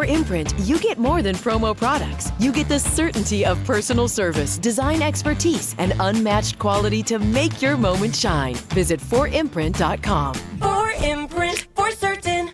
Imprint, you get more than promo products. You get the certainty of personal service, design expertise, and unmatched quality to make your moment shine. Visit forimprint.com. For Imprint, for certain.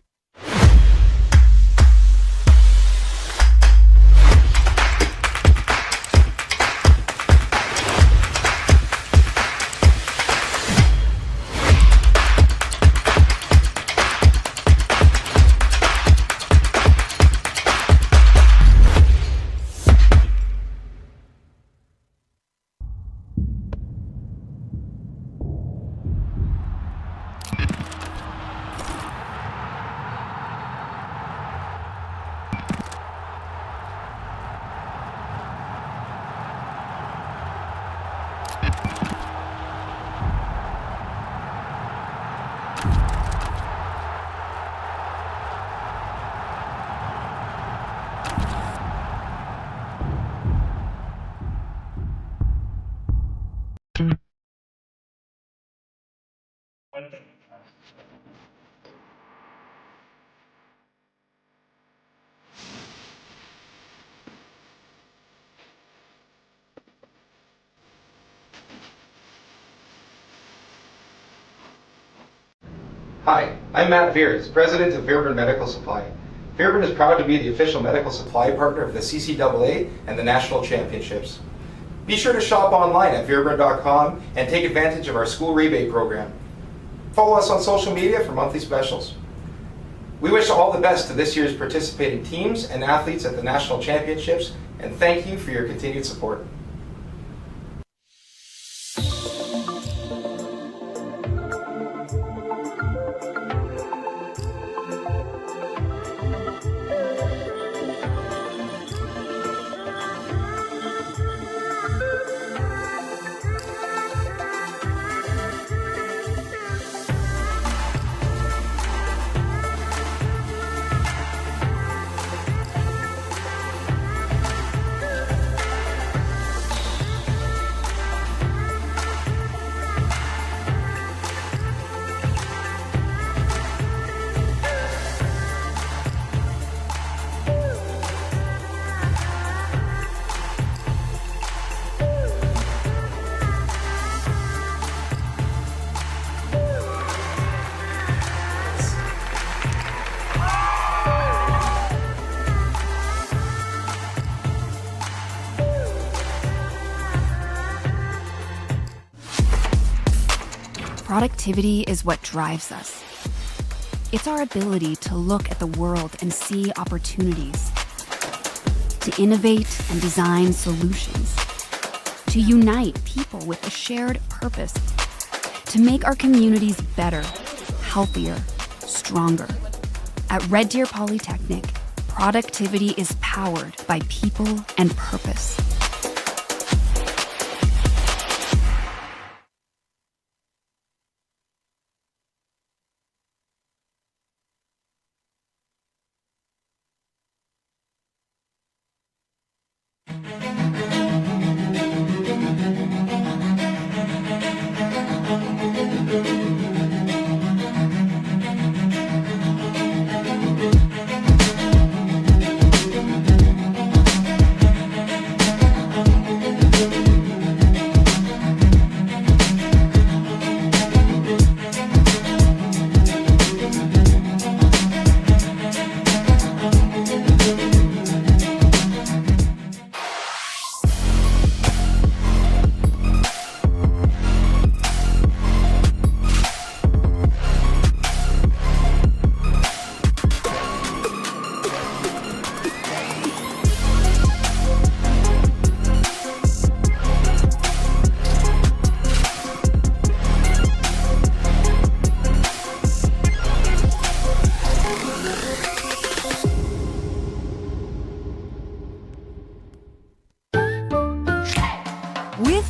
Hi, I'm Matt Veers, President of Fairburn Medical Supply. Fairburn is proud to be the official medical supply partner of the CCAA and the National Championships. Be sure to shop online at fairburn.com and take advantage of our school rebate program. Follow us on social media for monthly specials. We wish all the best to this year's participating teams and athletes at the National Championships, and thank you for your continued support. Productivity is what drives us. It's our ability to look at the world and see opportunities, to innovate and design solutions, to unite people with a shared purpose, to make our communities better, healthier, stronger. At Red Deer Polytechnic, productivity is powered by people and purpose.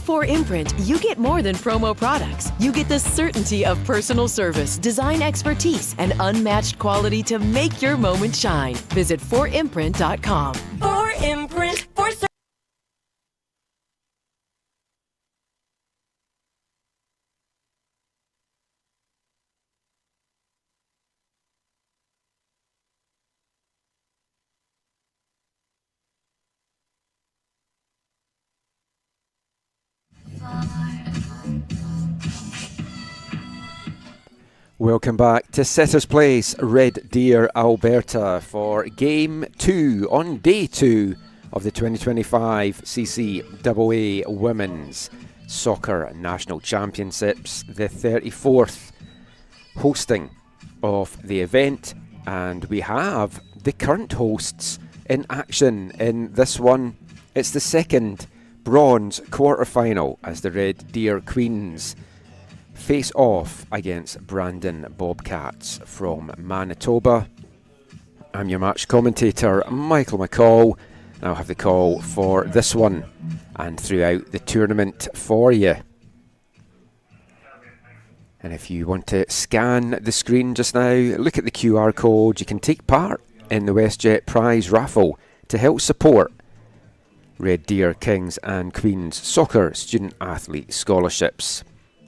For Imprint, you get more than promo products. You get the certainty of personal service, design expertise, and unmatched quality to make your moment shine. Visit forimprint.com. For Imprint, for certain. Welcome back to Setters Place, Red Deer, Alberta, for Game 2 on Day 2 of the 2025 CCAA Women's Soccer National Championships, the 34th hosting of the event, and we have the current hosts in action in this one. It's the second bronze quarter-final as the Red Deer Queens face off against Brandon Bobcats from Manitoba. I'm your match commentator, Michael McCall, and I'll have the call for this one and throughout the tournament for you. And if you want to scan the screen just now, look at the QR code, you can take part in the WestJet prize raffle to help support Red Deer Kings and Queens Soccer Student Athlete Scholarships.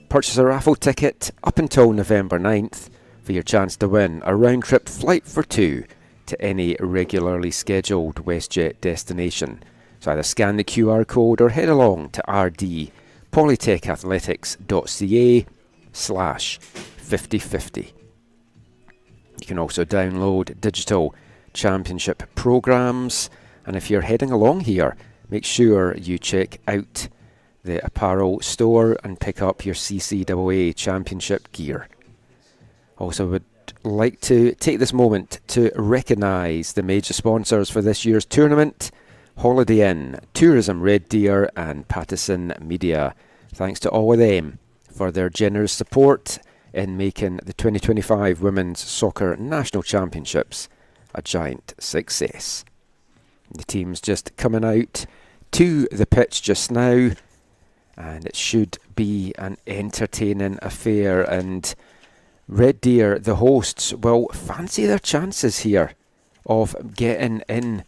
Purchase a raffle ticket up until November 9th for your chance to win a round-trip flight for two to any regularly scheduled WestJet destination. So either scan the QR code or head along to rdpolytechathletics.ca/5050. You can also download digital championship programs, and if you're heading along here, make sure you check out the apparel store and pick up your CCAA championship gear. Also would like to take this moment to recognise the major sponsors for this year's tournament: Holiday Inn, Tourism Red Deer and Pattison Media. Thanks to all of them for their generous support in making the 2025 Women's Soccer National Championships a giant success. The team's just coming out to the pitch just now, and it should be an entertaining affair, and Red Deer, the hosts, will fancy their chances here of getting in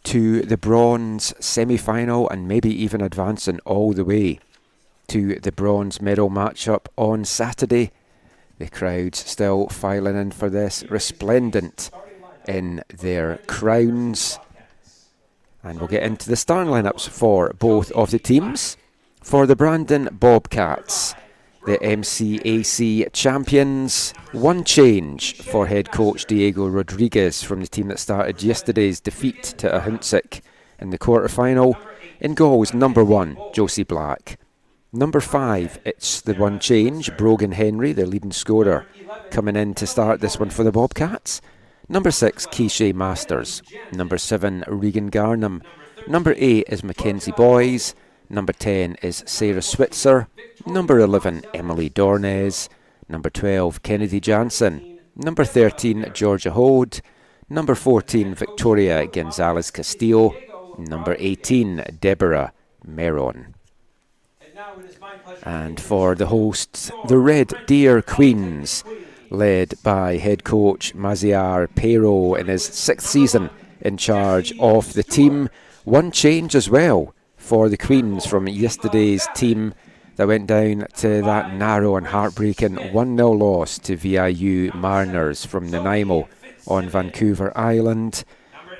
to the bronze semi-final and maybe even advancing all the way to the bronze medal matchup on Saturday. The crowd's still filing in for this, resplendent in their crowns. And we'll get into the starting lineups for both of the teams. For the Brandon Bobcats, the MCAC champions, one change for head coach Diego Rodriguez from the team that started yesterday's defeat to Ahuntsic in the quarter-final. In goals, number 1, Josie Black. Number 5, it's the one change, Brogan Henry, the leading scorer, coming in to start this one for the Bobcats. Number 6, Keisha Masters. Number 7, Regan Garnham. Number 8 is Mackenzie Boys. Number 10 is Sarah Switzer. Number 11, Emily Dornez. Number 12, Kennedy Jansen. Number 13, Georgia Hode. Number 14, Victoria Gonzalez Castillo. Number 18, Deborah Meron. And for the hosts, the Red Deer Queens, led by head coach Maziar Pero in his 6th season in charge of the team. One change as well for the Queens from yesterday's team that went down to that narrow and heartbreaking 1-0 loss to VIU Mariners from Nanaimo on Vancouver Island.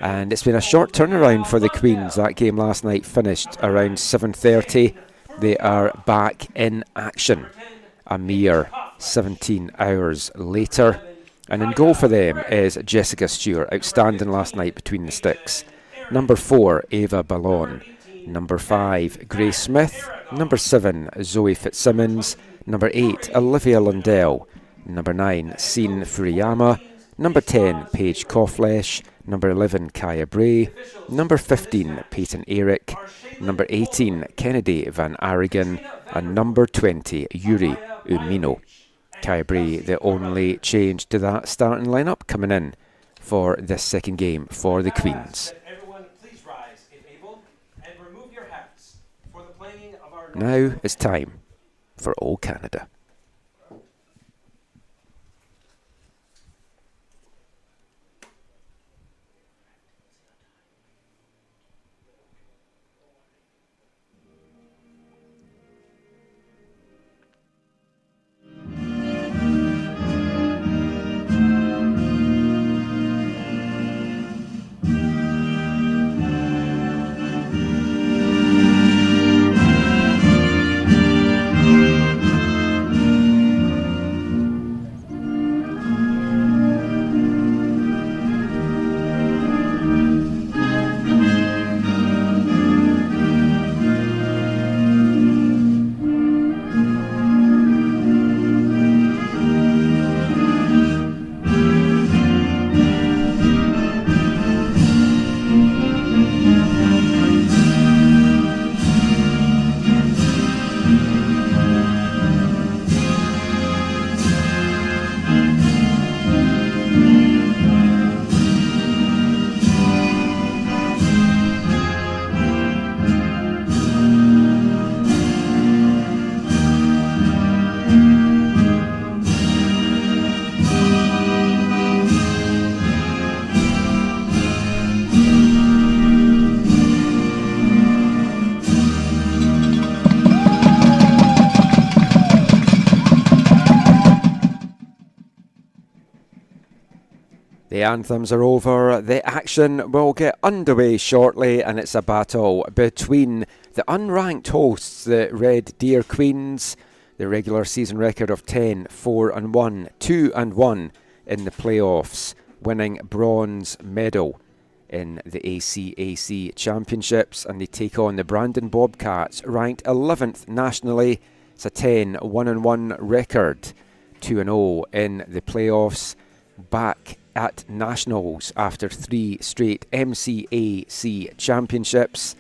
And it's been a short turnaround for the Queens. That game last night finished around 7:30. They are back in action a mere 17 hours later. And in goal for them is Jessica Stewart, outstanding last night between the sticks. Number 4, Ava Ballon. Number 5, Grace Smith. Number 7, Zoe Fitzsimmons. Number 8, Olivia Lundell. Number 9, Sean Furiyama. Number 10, Paige Kofflesh. Number 11, Kaya Bray. Number 15, Peyton Eric. Number 18, Kennedy Van Aragon. And number 20, Yuri Umino. Kaya Bray, the only change to that starting lineup, coming in for this second game for the Queens. Now it's time for All Canada. The anthems are over, the action will get underway shortly, and it's a battle between the unranked hosts, the Red Deer Queens, the regular season record of 10-4-1, 2-1 in the playoffs, winning bronze medal in the ACAC Championships, and they take on the Brandon Bobcats, ranked 11th nationally. It's a 10-1-1 record, 2-0 in the playoffs, back at nationals after 3 straight MCAC championships,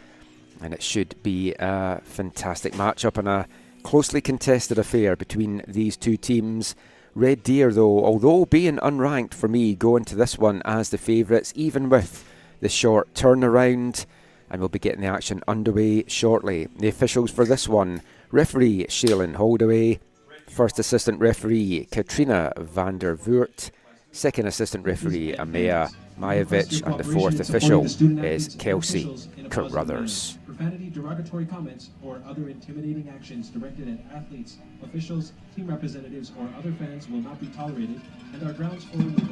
and it should be a fantastic matchup and a closely contested affair between these two teams. Red Deer, though, although being unranked, for me, go into this one as the favourites, even with the short turnaround, and we'll be getting the action underway shortly. The officials for this one: referee Shaylin Holdaway, first assistant referee Katrina van der Voort, second assistant referee Amaya Majevic, and the fourth official is Kelsey Carruthers. Profanity, derogatory comments, or other intimidating actions directed at athletes, officials, team representatives, or other fans will not be tolerated and are grounds for removal.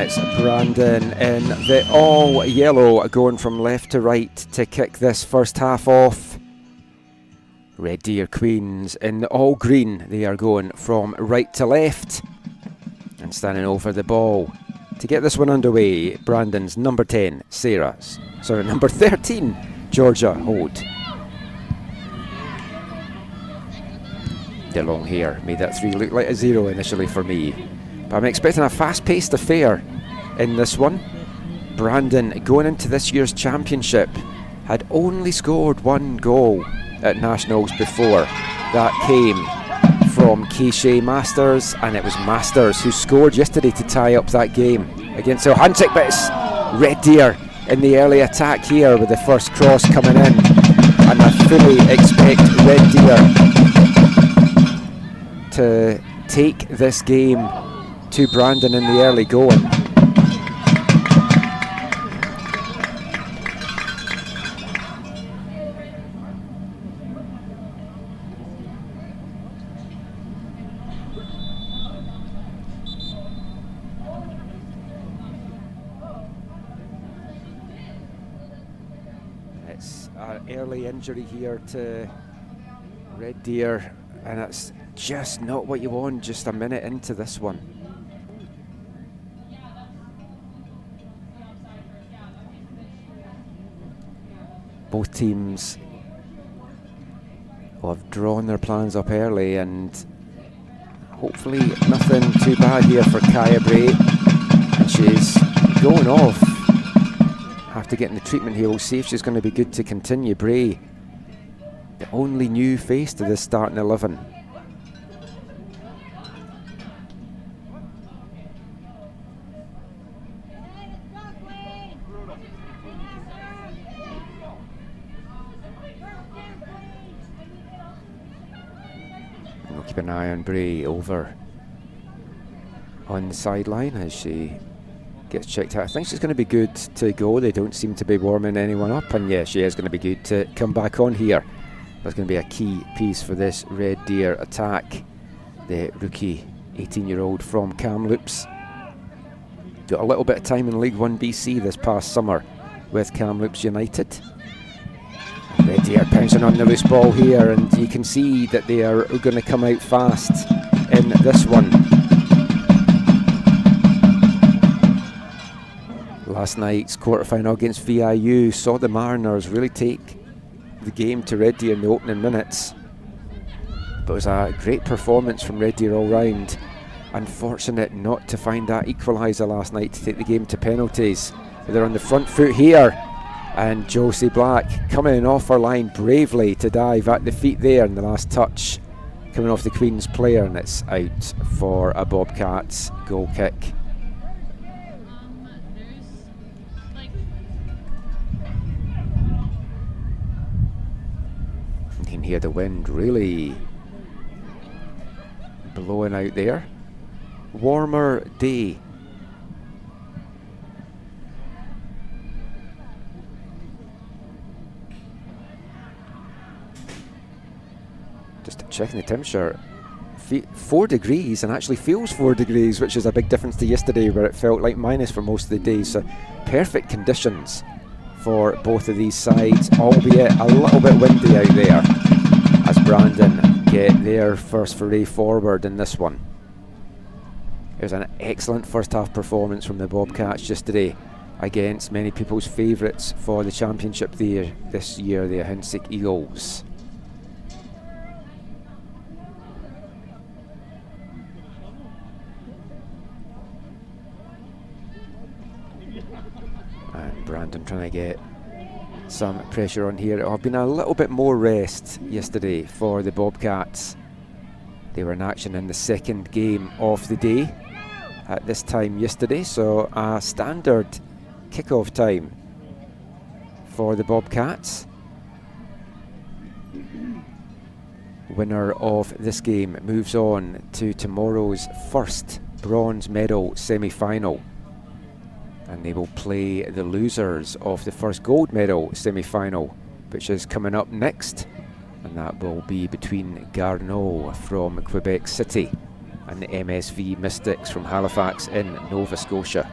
It's Brandon in the all yellow, going from left to right to kick this first half off. Red Deer Queens in the all green, they are going from right to left and standing over the ball. To get this one underway, Brandon's number 10, number 13, Georgia Holt. The long hair made that 3 look like a 0 initially for me. But I'm expecting a fast-paced affair in this one. Brandon, going into this year's championship, had only scored 1 goal at Nationals before. That came from Keisha Masters, and it was Masters who scored yesterday to tie up that game against Ohantik. But it's Red Deer in the early attack here with the first cross coming in, and I fully expect Red Deer to take this game to Brandon in the early going. It's an early injury here to Red Deer, and it's just not what you want just a minute into this one. Both teams will have drawn their plans up early, and hopefully nothing too bad here for Kaya Bray. And she's going off after getting the treatment here. We'll see if she's going to be good to continue. Bray, the only new face to this starting 11. Keep an eye on Bray over on the sideline as she gets checked out. I think she's going to be good to go. They don't seem to be warming anyone up, and yeah, she is going to be good to come back on here. That's going to be a key piece for this Red Deer attack. The rookie 18-year-old from Kamloops got a little bit of time in League 1 BC this past summer with Kamloops United. Red Deer pouncing on the loose ball here, and you can see that they are going to come out fast in this one. Last night's quarterfinal against VIU saw the Mariners really take the game to Red Deer in the opening minutes. But it was a great performance from Red Deer all round. Unfortunate not to find that equaliser last night to take the game to penalties. But they're on the front foot here. And Josie Black coming off her line bravely to dive at the feet there in the last touch, coming off the Queen's player, and it's out for a Bobcats goal kick. You can hear the wind really blowing out there. Warmer day. Just checking the temperature. 4 degrees, and actually feels 4 degrees, which is a big difference to yesterday where it felt like minus for most of the day. So perfect conditions for both of these sides, albeit a little bit windy out there as Brandon get their first foray forward in this one. It was an excellent first half performance from the Bobcats yesterday against many people's favourites for the championship there this year, the Ahuntsic Eagles. And Brandon trying to get some pressure on here. It had been a little bit more rest yesterday for the Bobcats. They were in action in the second game of the day at this time yesterday, so a standard kickoff time for the Bobcats. Winner of this game moves on to tomorrow's first bronze medal semi-final, and they will play the losers of the first gold medal semi-final, which is coming up next, and that will be between Garneau from Quebec City and the MSV Mystics from Halifax in Nova Scotia.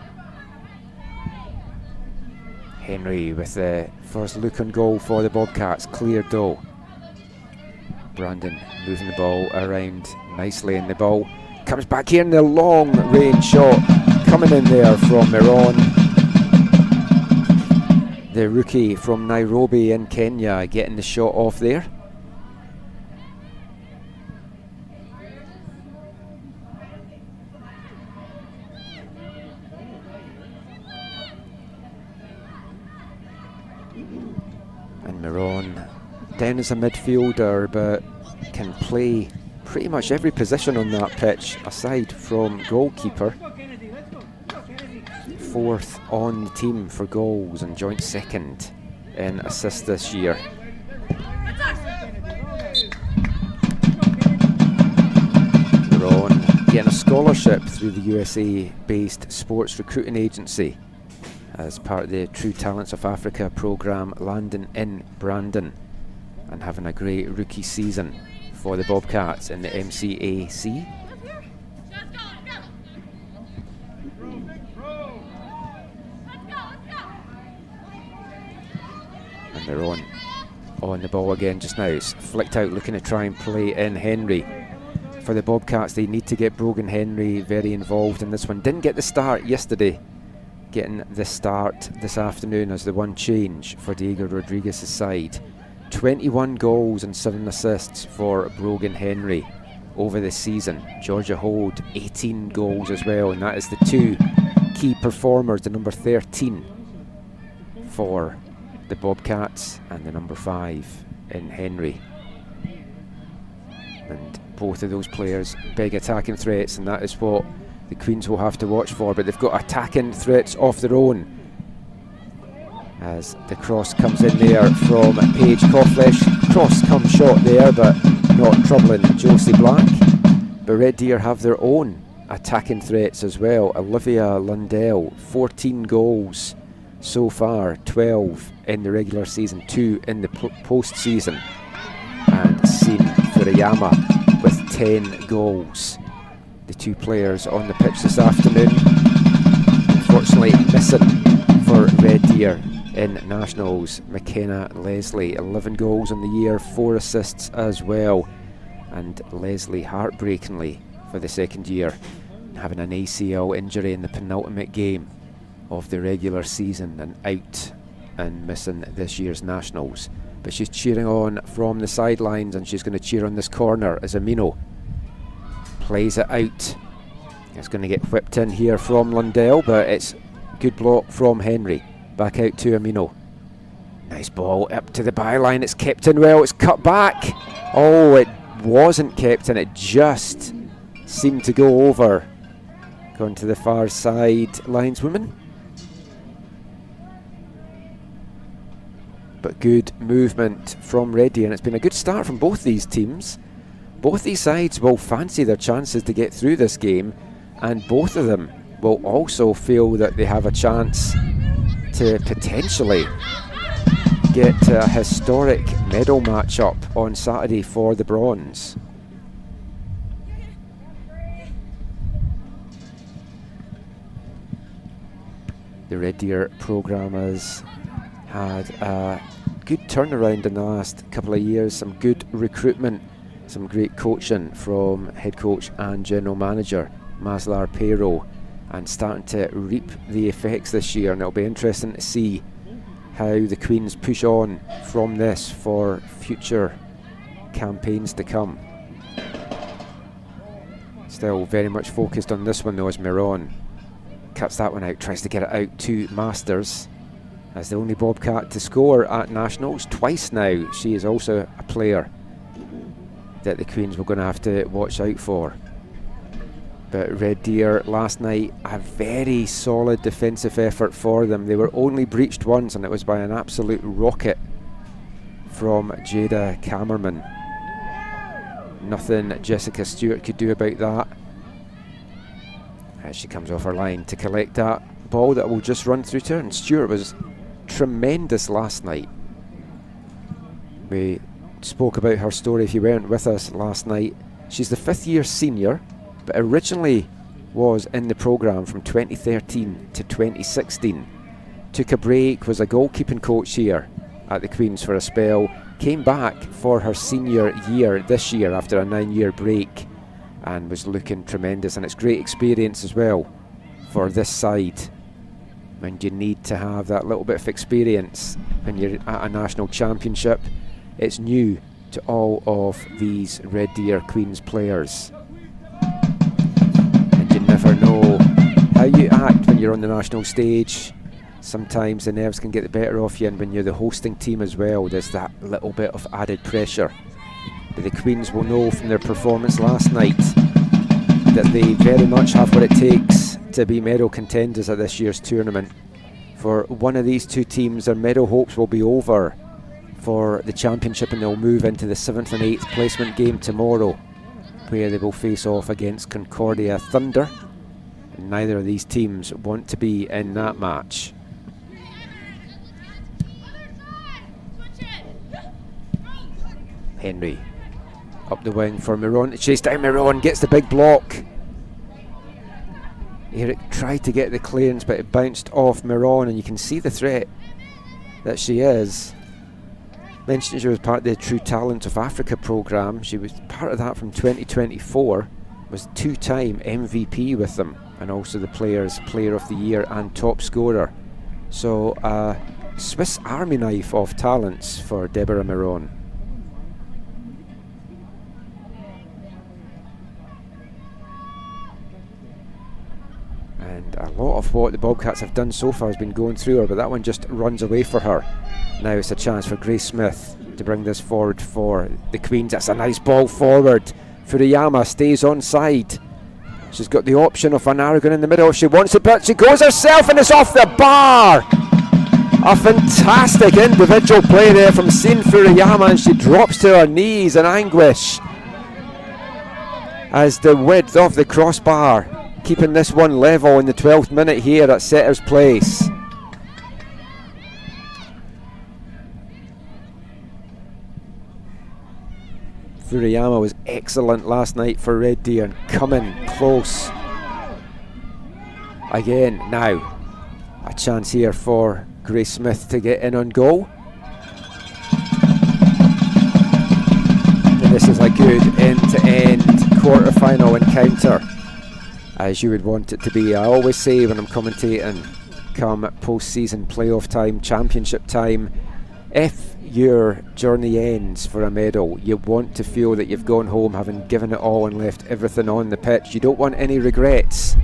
Henry with the first look on goal for the Bobcats, cleared though. Brandon moving the ball around nicely, and the ball comes back here in the long range shot coming in there from Miron, the rookie from Nairobi in Kenya, getting the shot off there. And Miron down as a midfielder, but can play pretty much every position on that pitch aside from goalkeeper. Fourth on the team for goals and joint second in assists this year. Miron getting a scholarship through the USA-based sports recruiting agency as part of the True Talents of Africa programme, landing in Brandon and having a great rookie season for the Bobcats in the MCAC. And they're on the ball again just now. It's flicked out, looking to try and play in Henry. For the Bobcats, they need to get Brogan Henry very involved in this one. Didn't get the start yesterday. Getting the start this afternoon as the one change for Diego Rodriguez's side. 21 goals and 7 assists for Brogan Henry over this season. Georgia Hold 18 goals as well, and that is the two key performers, the number 13 for the Bobcats and the number 5 in Henry. And both of those players big attacking threats, and that is what the Queens will have to watch for, but they've got attacking threats of their own. As the cross comes in there from Paige Coughlin. Cross comes short there, but not troubling Josie Black. But Red Deer have their own attacking threats as well. Olivia Lundell, 14 goals so far, 12 in the regular season, 2 in the post-season. And Sin Furiyama with 10 goals. The two players on the pitch this afternoon. Unfortunately missing for Red Deer in Nationals, McKenna Leslie, 11 goals in the year, 4 assists as well. And Leslie, heartbreakingly for the second year, having an ACL injury in the penultimate game of the regular season and out and missing this year's Nationals. But she's cheering on from the sidelines, and she's going to cheer on this corner as Amino plays it out. It's going to get whipped in here from Lundell, but it's good block from Henry. Back out to Amino. Nice ball up to the byline. It's kept in well. It's cut back. Oh, it wasn't kept in. It just seemed to go over. Gone to the far side lineswoman. but good movement from Red Deer, and it's been a good start from both these teams. Both these sides will fancy their chances to get through this game, and both of them will also feel that they have a chance to potentially get a historic medal match-up on Saturday for the bronze. The Red Deer programme has had a good turnaround in the last couple of years, some good recruitment, some great coaching from head coach and general manager Maslar Pero, and starting to reap the effects this year, and it'll be interesting to see how the Queens push on from this for future campaigns to come. Still very much focused on this one though, as Miron cuts that one out, tries to get it out to Masters. As the only Bobcat to score at Nationals twice now, she is also a player that the Queens were going to have to watch out for. But Red Deer last night, a very solid defensive effort for them. They were only breached once, and it was by an absolute rocket from Jada Kammerman. Nothing Jessica Stewart could do about that. As she comes off her line to collect that ball that will just run through to her, and Stewart was tremendous last night. We spoke about her story if you weren't with us last night. She's the 5th year senior, but originally was in the programme from 2013 to 2016. Took a break, was a goalkeeping coach here at the Queens for a spell, came back for her senior year this year after a 9-year break, and was looking tremendous. And it's great experience as well for this side, when you need to have that little bit of experience when you're at a national championship. It's new to all of these Red Deer Queens players, and you never know how you act when you're on the national stage. Sometimes the nerves can get the better of you, and when you're the hosting team as well, there's that little bit of added pressure. But the Queens will know from their performance last night that they very much have what it takes to be medal contenders at this year's tournament. For one of these two teams, their medal hopes will be over for the championship, and they'll move into the 7th and 8th placement game tomorrow, where they will face off against Concordia Thunder, and neither of these teams want to be in that match. Henry up the wing for Miron to chase down Miron, gets the big block. Eric tried to get the clearance, but it bounced off Miron, and you can see the threat that she is. Mentioned she was part of the True Talent of Africa programme. She was part of that from 2024, was 2-time MVP with them, and also the Players' Player of the Year and top scorer. So a Swiss Army knife of talents for Deborah Miron. And a lot of what the Bobcats have done so far has been going through her, but that one just runs away for her. Now it's a chance for Grace Smith to bring this forward for the Queens. That's a nice ball forward. Furuyama stays on side. She's got the option of an Aragon in the middle if she wants it, but she goes herself and it's off the bar. A fantastic individual play there from Sin Furuyama, and she drops to her knees in anguish as the width of the crossbar keeping this one level in the 12th minute here at Setter's Place. Furuyama was excellent last night for Red Deer, and coming close again. Now a chance here for Grace Smith to get in on goal. And this is a good end-to-end quarter-final encounter, as you would want it to be. I always say when I'm commentating come post-season playoff time, championship time, if your journey ends for a medal, you want to feel that you've gone home having given it all and left everything on the pitch. You don't want any regrets,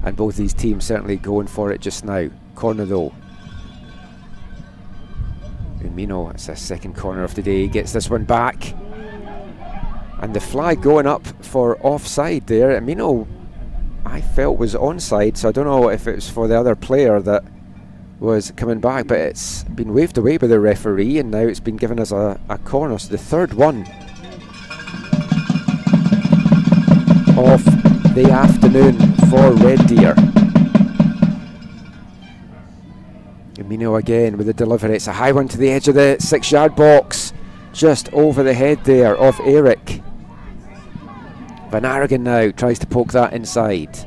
and both these teams certainly going for it just now. Corner though. Umino, it's a second corner of the day, gets this one back, and the flag going up for offside there. Umino, I felt, was onside, so I don't know if it was for the other player that was coming back, but it's been waved away by the referee, and now it's been given as a corner. So the third one of the afternoon for Red Deer. Amino again with the delivery. It's a high one to the edge of the 6-yard box, just over the head there of Eric. Van Aragon now tries to poke that inside.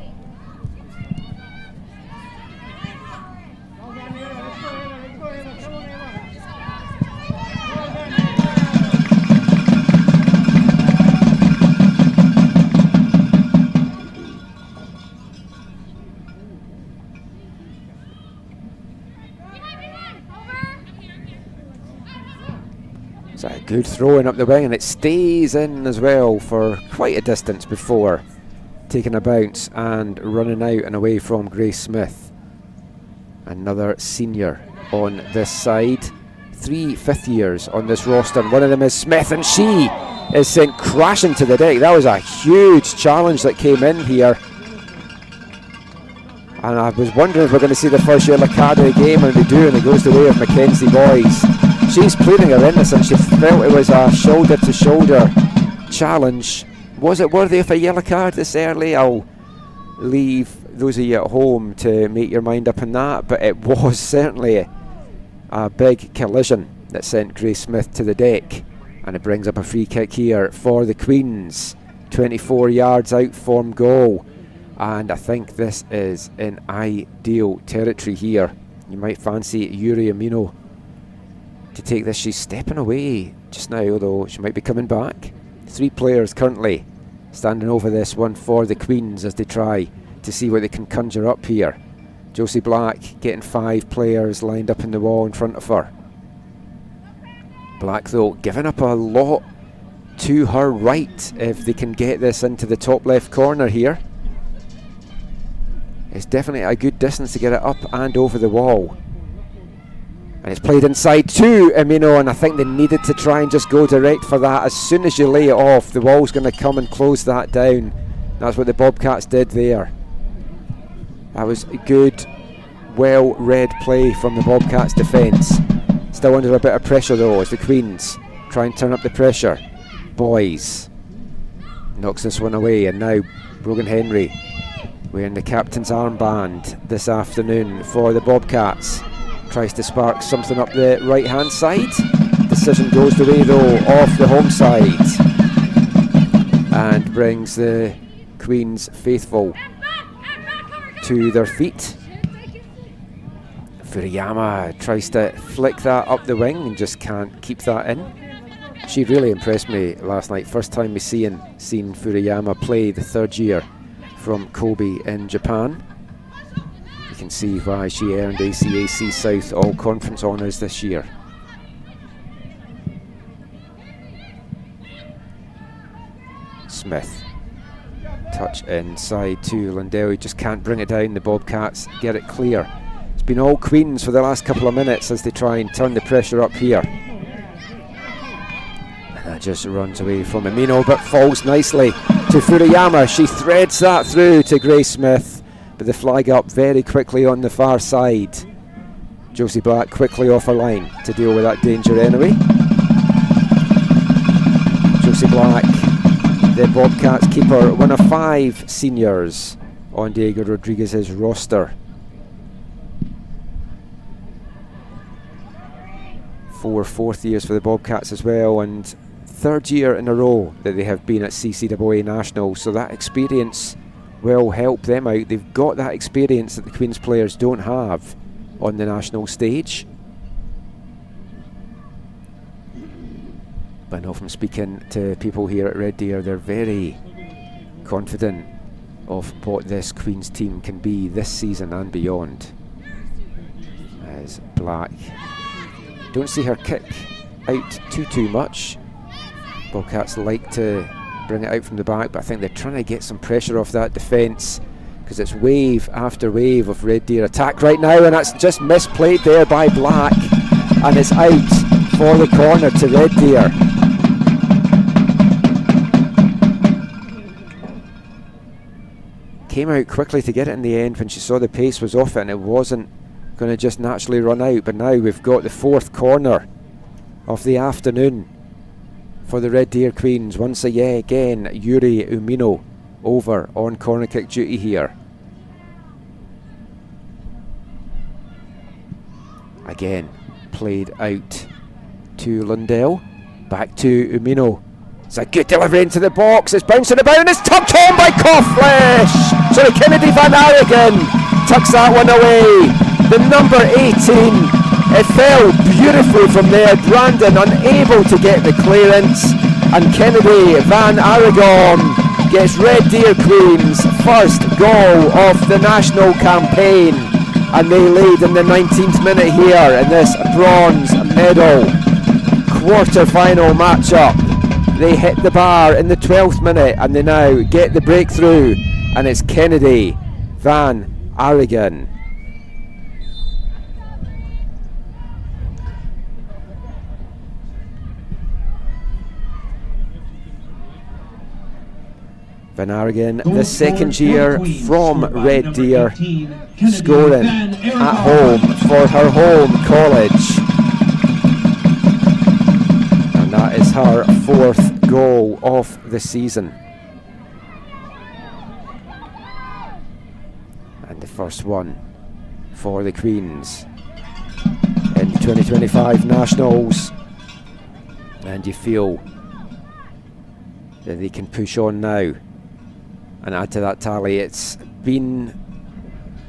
A good throw in up the wing, and it stays in as well for quite a distance before taking a bounce and running out and away from Grace Smith. Another senior on this side. 3 fifth years on this roster, and one of them is Smith, and she is sent crashing to the deck. That was a huge challenge that came in here, and I was wondering if we're going to see the first year Licata game, and we do, and it goes the way of Mackenzie Boys. She's pleading her innocence. She felt it was a shoulder-to-shoulder challenge. Was it worthy of a yellow card this early? I'll leave those of you at home to make your mind up on that, but it was certainly a big collision that sent Grace Smith to the deck, and it brings up a free kick here for the Queens. 24 yards out from goal, and I think this is in ideal territory here. You might fancy Yuri Amino to take this. She's stepping away just now, although she might be coming back. 3 players currently standing over this one for the Queens as they try to see what they can conjure up here. Josie Black getting 5 players lined up in the wall in front of her. Black though giving up a lot to her right if they can get this into the top left corner here. It's definitely a good distance to get it up and over the wall. And it's played inside to Amino, and I think they needed to try and just go direct for that. As soon as you lay it off, the wall's going to come and close that down. That's what the Bobcats did there. That was a good, well-read play from the Bobcats' defence. Still under a bit of pressure though as the Queens try and turn up the pressure. Boys knocks this one away, and now Brogan Henry wearing the captain's armband this afternoon for the Bobcats. Tries to spark something up the right hand side. Decision goes the way though of the home side, and brings the Queens faithful to their feet. Furiyama tries to flick that up the wing and just can't keep that in. She really impressed me last night. First time we seen Furiyama play, the 3rd year from Kobe in Japan. You can see why she earned ACAC South All Conference honours this year. Smith, touch inside to Lundell, he just can't bring it down. The Bobcats get it clear. It's been all Queens for the last couple of minutes as they try and turn the pressure up here. And that just runs away from Amino, but falls nicely to Furiyama. She threads that through to Grace Smith, but the flag up very quickly on the far side. Josie Black quickly off her line to deal with that danger anyway. Josie Black, the Bobcats keeper, one of 5 seniors on Diego Rodriguez's roster. 4 fourth years for the Bobcats as well, and 3rd year in a row that they have been at CCAA Nationals, so that experience will help them out. They've got that experience that the Queens players don't have on the national stage. But I know from speaking to people here at Red Deer, they're very confident of what this Queens team can be this season and beyond. As Black, don't see her kick out too much. Bobcats like to bring it out from the back, but I think they're trying to get some pressure off that defence, because it's wave after wave of Red Deer attack right now, and that's just misplayed there by Black, and it's out for the corner to Red Deer. Came out quickly to get it in the end when she saw the pace was off it, and it wasn't going to just naturally run out. But now we've got the fourth corner of the afternoon for the Red Deer Queens. Once again, Yuri Umino over on corner kick duty here. Again, played out to Lundell. Back to Umino. It's a good delivery into the box. It's bouncing about and it's tucked home by Kennedy Van Arigen tucks that one away. The number 18. It fell beautifully from there. Brandon unable to get the clearance. And Kennedy Van Arigen gets Red Deer Queens' first goal of the national campaign. And they lead in the 19th minute here in this bronze medal quarter-final matchup. They hit the bar in the 12th minute and they now get the breakthrough, and it's Kennedy Van Arigen. Van Arigen, the second year from Red Deer, scoring at home for her home college. And that is her fourth goal of the season. And the first one for the Queens in the 2025 Nationals. And you feel that they can push on now and add to that tally. It's been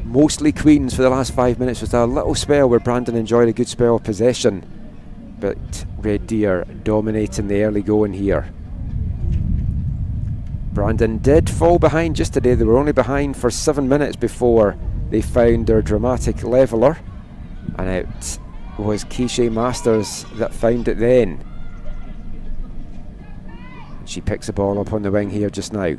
mostly Queens for the last 5 minutes, with a little spell where Brandon enjoyed a good spell of possession, but Red Deer dominating the early going here. Brandon did fall behind just today. They were only behind for 7 minutes before they found their dramatic leveller, and it was Keisha Masters that found it then. She picks the ball up on the wing here just now.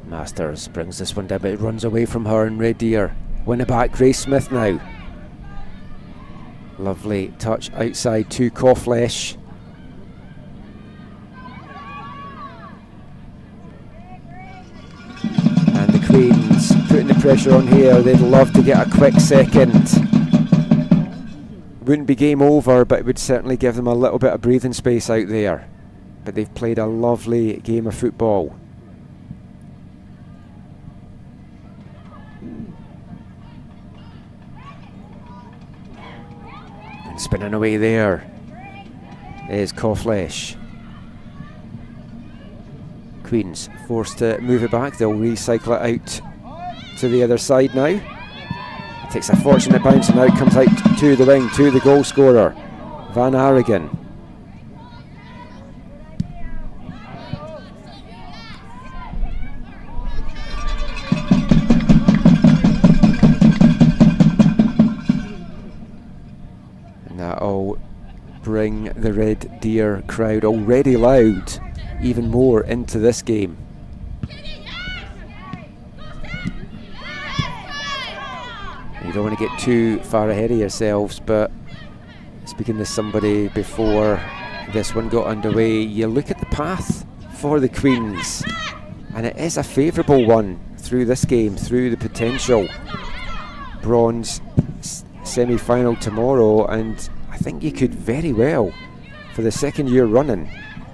Masters brings this one down, but it runs away from her, and Red Deer win it back. Grace Smith now. Lovely touch outside to Kauflesh. And the Queens putting the pressure on here. They'd love to get a quick second. Wouldn't be game over, but it would certainly give them a little bit of breathing space out there. But they've played a lovely game of football. Spinning away there is Kauflesh. Queens forced to move it back. They'll recycle it out to the other side now. It takes a fortunate bounce and now it comes out to the wing, to the goal scorer, Van Arigen. That'll bring the Red Deer crowd, already loud, even more into this game. You don't want to get too far ahead of yourselves, but speaking to somebody before this one got underway, you look at the path for the Queens and it is a favourable one through this game, through the potential bronze semi-final tomorrow, and I think you could very well, for the second year running,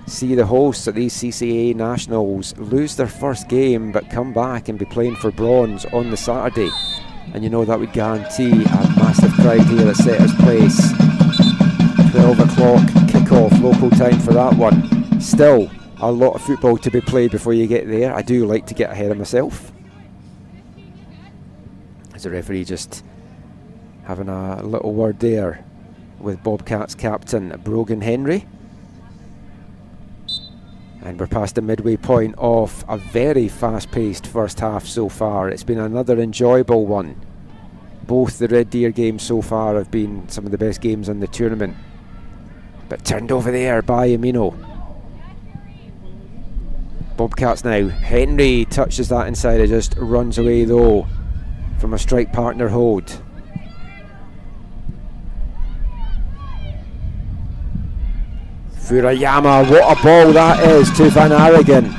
see the hosts at these CCA Nationals lose their first game but come back and be playing for bronze on the Saturday, and you know that would guarantee a massive crowd here at Setters Place. 12 o'clock kick-off local time for that one. Still a lot of football to be played before you get there. I do like to get ahead of myself. As the referee just having a little word there with Bobcats captain Brogan Henry. And we're past the midway point of a very fast-paced first half so far. It's been another enjoyable one. Both the Red Deer games so far have been some of the best games in the tournament. But turned over there by Amino. Bobcats now. Henry touches that inside. It just runs away though from a strike partner hold. Furayama, what a ball that is to Van Aragon.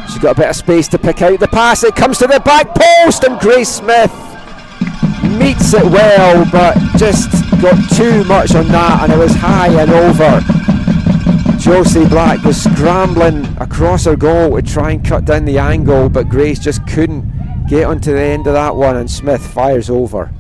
She's got a bit of space to pick out the pass. It comes to the back post, and Grace Smith meets it well, but just got too much on that, and it was high and over. Josie Black was scrambling across her goal to try and cut down the angle, but Grace just couldn't get onto the end of that one, and Smith fires over.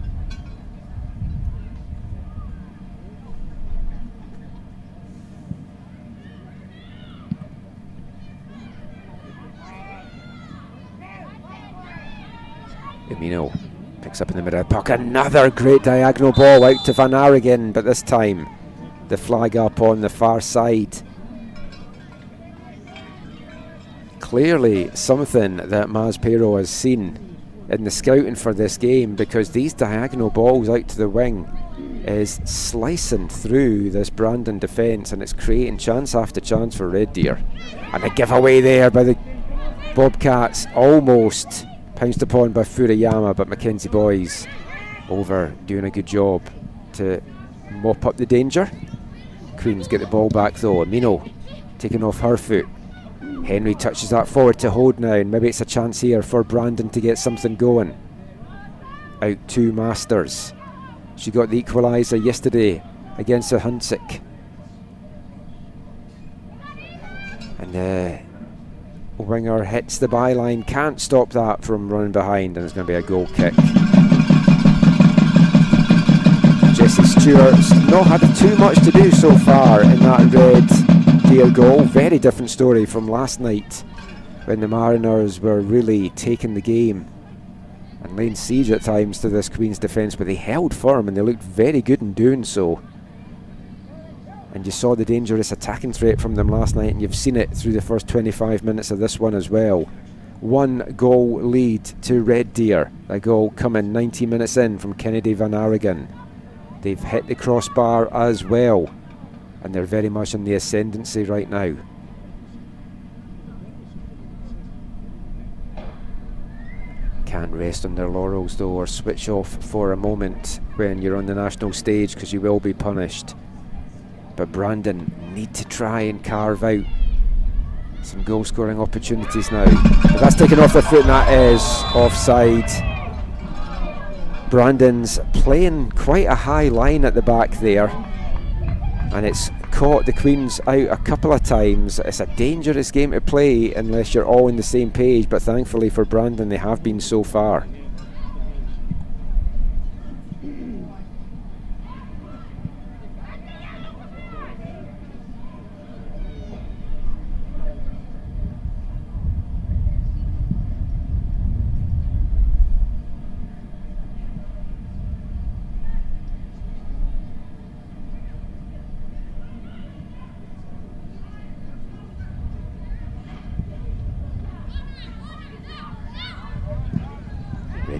Emino picks up in the middle of the puck. Another great diagonal ball out to Van Aragon, but this time the flag up on the far side. Clearly something that Maz Pero has seen in the scouting for this game, because these diagonal balls out to the wing is slicing through this Brandon defence, and it's creating chance after chance for Red Deer. And a giveaway there by the Bobcats, almost pounced upon by Furayama, but Mackenzie Boys over doing a good job to mop up the danger. Queens get the ball back though. Amino taking off her foot. Henry touches that forward to Hold now, and maybe it's a chance here for Brandon to get something going. Out to Masters. She got the equaliser yesterday against the Huntsic. And winger hits the byline, can't stop that from running behind, and it's going to be a goal kick. Jessie Stewart's not had too much to do so far in that Red Deer goal. Very different story from last night when the Mariners were really taking the game and laying siege at times to this Queen's defence, but they held firm and they looked very good in doing so. And you saw the dangerous attacking threat from them last night, and you've seen it through the first 25 minutes of this one as well. 1 goal lead to Red Deer. A goal coming 90 minutes in from Kennedy Van Aragon. They've hit the crossbar as well, and they're very much in the ascendancy right now. Can't rest on their laurels though, or switch off for a moment when you're on the national stage, because you will be punished. But Brandon need to try and carve out some goal scoring opportunities now. But that's taken off their foot, and that is offside. Brandon's playing quite a high line at the back there, and it's caught the Queens out a couple of times. It's a dangerous game to play unless you're all on the same page, but thankfully for Brandon they have been so far.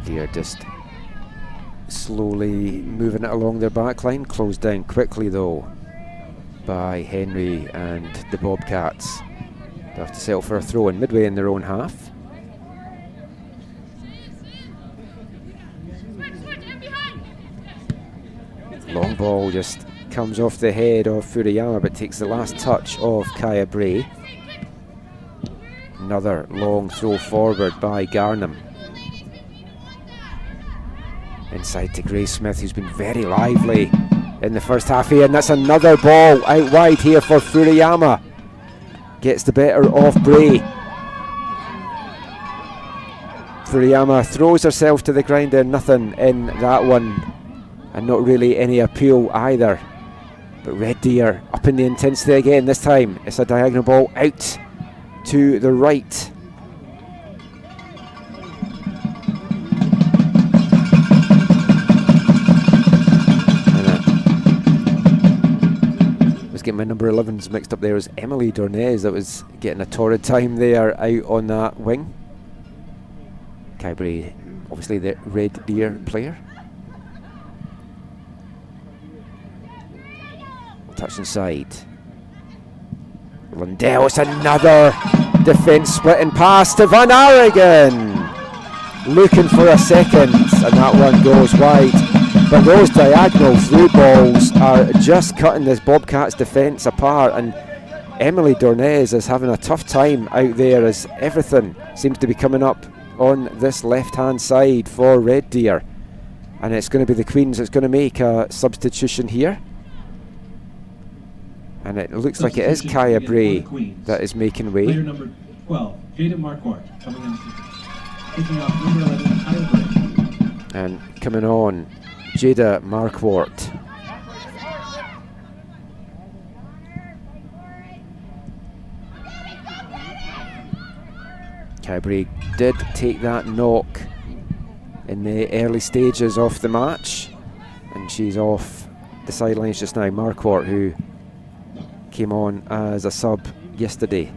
Deer just slowly moving it along their back line, closed down quickly though by Henry and the Bobcats. They have to settle for a throw in midway in their own half. Long ball just comes off the head of Furayama, but takes the last touch of Kaya Bray. Another long throw forward by Garnham. Inside to Grace Smith, who's been very lively in the first half here, and that's another ball out wide here for Furayama. Gets the better of Bray. Furayama throws herself to the ground there, nothing in that one, and not really any appeal either. But Red Deer up in the intensity again. This time it's a diagonal ball out to the right. Getting my number 11s mixed up there as Emily Dornez that was getting a torrid time there out on that wing. Kybray, obviously the Red Deer player. Touch inside. Lundell, it's another defence splitting pass to Van Aragon. Looking for a second, and that one goes wide. But those diagonal through balls are just cutting this Bobcats defence apart, and Emily Dornez is having a tough time out there as everything seems to be coming up on this left-hand side for Red Deer. And it's going to be the Queens that's going to make a substitution here. And it looks like it is Kaya Bray that is making way. Player number 12, Jada Marquardt, coming in. Picking up number 11, Kaya Bray. And coming on, Jada Marquardt. Kaya Bray did take that knock in the early stages of the match, and she's off the sidelines just now. Marquardt, who came on as a sub yesterday,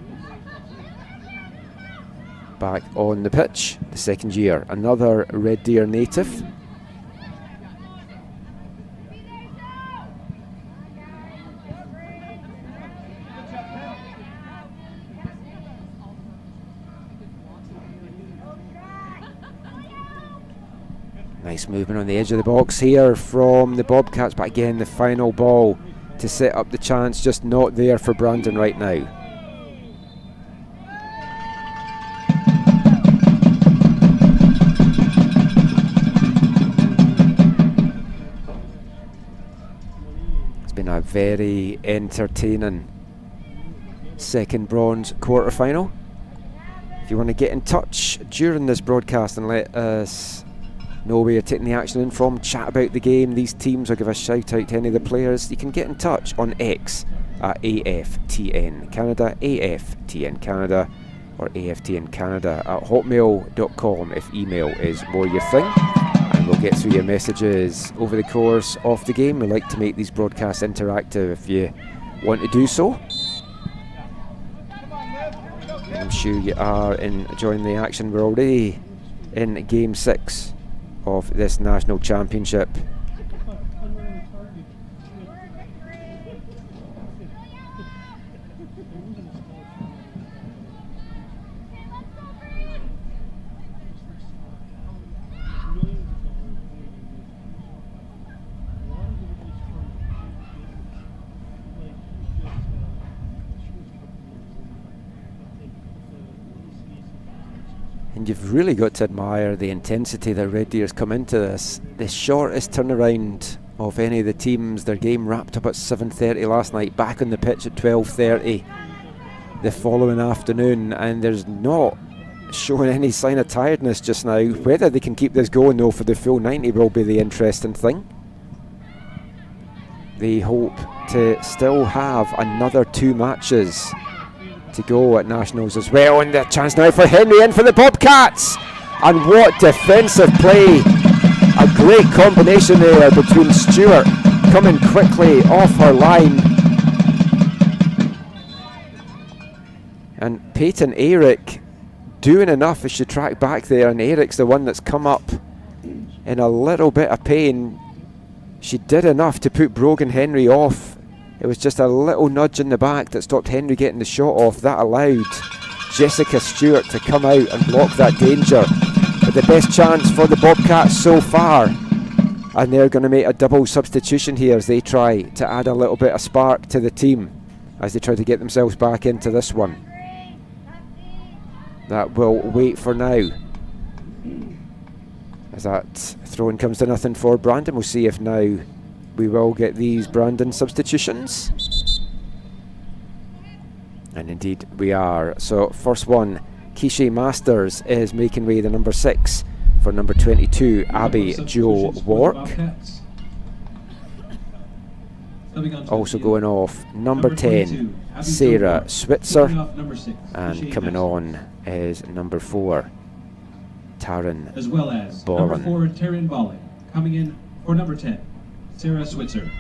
back on the pitch, the second year, another Red Deer native. Nice movement on the edge of the box here from the Bobcats, but again the final ball to set up the chance just not there for Brandon right now. It's been a very entertaining second bronze quarter-final. If you want to get in touch during this broadcast and let us know where you're taking the action in from, chat about the game, these teams, or give a shout out to any of the players, you can get in touch on X at AFTN Canada, AFTN Canada, or AFTN Canada at hotmail.com if email is more your thing, and we'll get through your messages over the course of the game. We like to make these broadcasts interactive if you want to do so. I'm sure you are enjoying the action. We're already in game 6 of this national championship. And you've really got to admire the intensity that Red Deer's come into this. The shortest turnaround of any of the teams. Their game wrapped up at 7:30 last night, back on the pitch at 12:30 the following afternoon, and there's not showing any sign of tiredness just now. Whether they can keep this going though for the full 90 will be the interesting thing. They hope to still have another 2 matches to go at Nationals as well, and the chance now for Henry in for the Bobcats, and what defensive play. A great combination there between Stewart coming quickly off her line and Peyton Eric doing enough as she tracked back there, and Eric's the one that's come up in a little bit of pain. She did enough to put Brogan Henry off. It was just a little nudge in the back that stopped Henry getting the shot off. That allowed Jessica Stewart to come out and block that danger. But the best chance for the Bobcats so far. And they're going to make a double substitution here as they try to add a little bit of spark to the team as they try to get themselves back into this one. That will wait for now, as that throw-in comes to nothing for Brandon. We'll see if now we will get these Brandon substitutions. And indeed we are. So first one, Keisha Masters is making way, the number 6 for number 22, Abby Jo Wark. Also going off, number 10, Sarah Switzer. And coming on is number 4, Taryn as well as Bolin. Number 4, Taryn Bolin. Coming in for number 10, Sarah Switzer.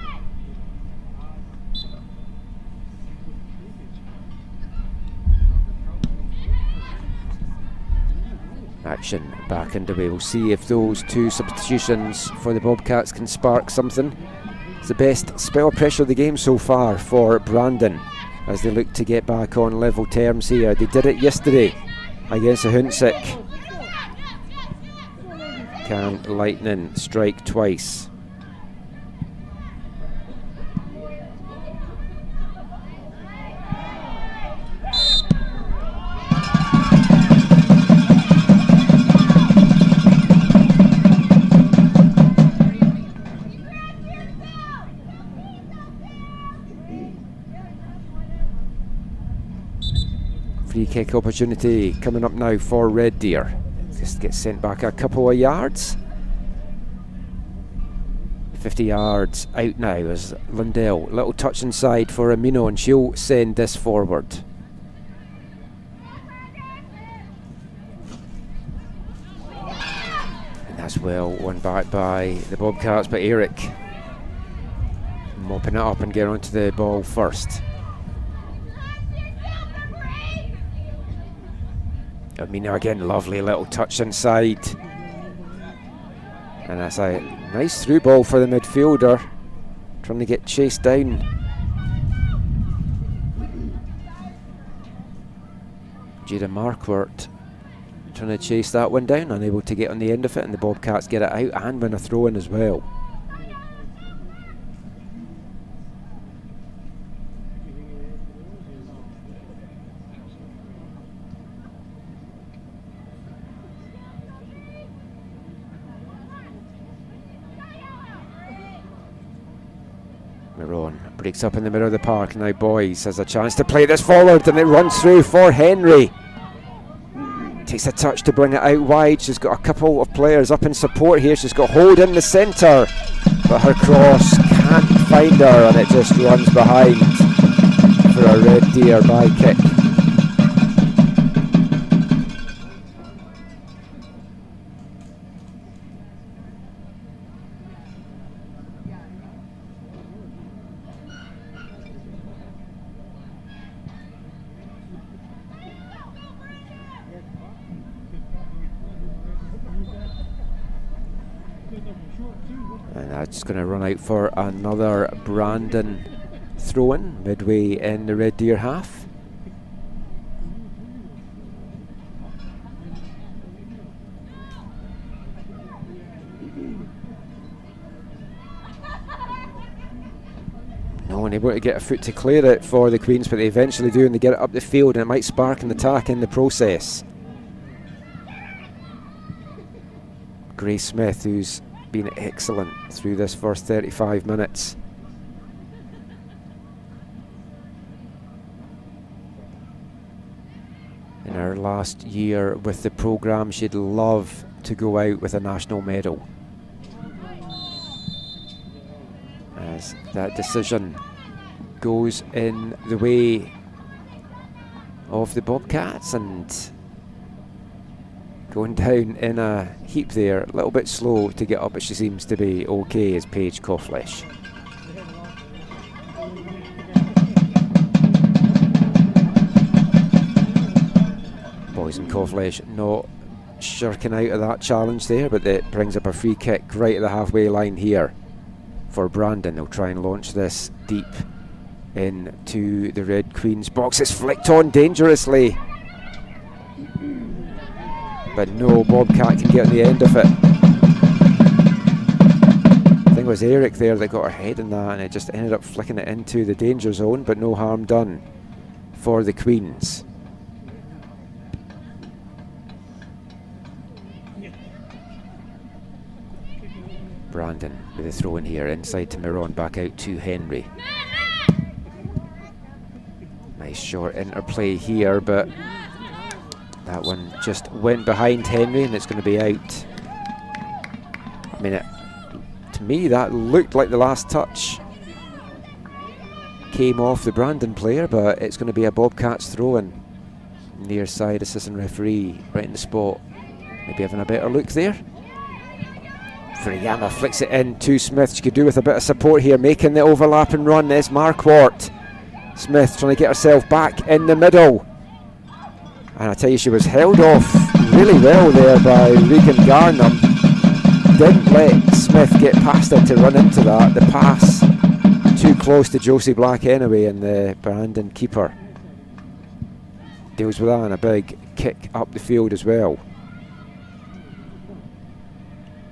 Action back underway. We'll see if those 2 substitutions for the Bobcats can spark something. It's the best spell of pressure of the game so far for Brandon, as they look to get back on level terms here. They did it yesterday against the Hunsik. Can Lightning strike twice? Free kick opportunity coming up now for Red Deer. Just gets sent back a couple of yards. 50 yards out now as Lundell. Little touch inside for Amino, and she'll send this forward. And that's well won back by the Bobcats, but Eric mopping it up and getting onto the ball first. Amino again, lovely little touch inside. And that's a nice through ball for the midfielder, trying to get chased down. Jada Marquardt trying to chase that one down, unable to get on the end of it, and the Bobcats get it out and win a throw in as well. Maroon breaks up in the middle of the park. Now Boys has a chance to play this forward, and it runs through for Henry. Takes a touch to bring it out wide. She's got a couple of players up in support here. She's got Hold in the centre, but her cross can't find her, and it just runs behind for a Red Deer by kick. And that's going to run out for another Brandon throw-in midway in the Red Deer half. No one able to get a foot to clear it for the Queens, but they eventually do, and they get it up the field, and it might spark an attack in the process. Grace Smith, who's been excellent through this first 35 minutes. In her last year with the programme, she'd love to go out with a national medal. As that decision goes in the way of the Bobcats, and going down in a heap there, a little bit slow to get up, but she seems to be okay, as Paige Coughlin. Boys and Coughlin not shirking out of that challenge there, but it brings up a free kick right at the halfway line here for Brandon. They'll try and launch this deep into the Red Queen's box. It's flicked on dangerously, but no Bobcat can get on the end of it. I think it was Eric there that got her head in that, and it just ended up flicking it into the danger zone, but no harm done for the Queens. Brandon with a throw in here, inside to Miron, back out to Henry. Nice short interplay here, but that one just went behind Henry, and it's going to be out. I mean, to me that looked like the last touch came off the Brandon player, but it's going to be a Bobcats throw-in. Near side assistant referee right in the spot, maybe having a better look there. Furiyama flicks it in to Smith. She could do with a bit of support here, making the overlap and run is Marquardt. Smith trying to get herself back in the middle, and I tell you, she was held off really well there by Regan Garnham. Didn't let Smith get past her to run into that. The pass too close to Josie Black anyway, and the Brandon keeper deals with that, and a big kick up the field as well.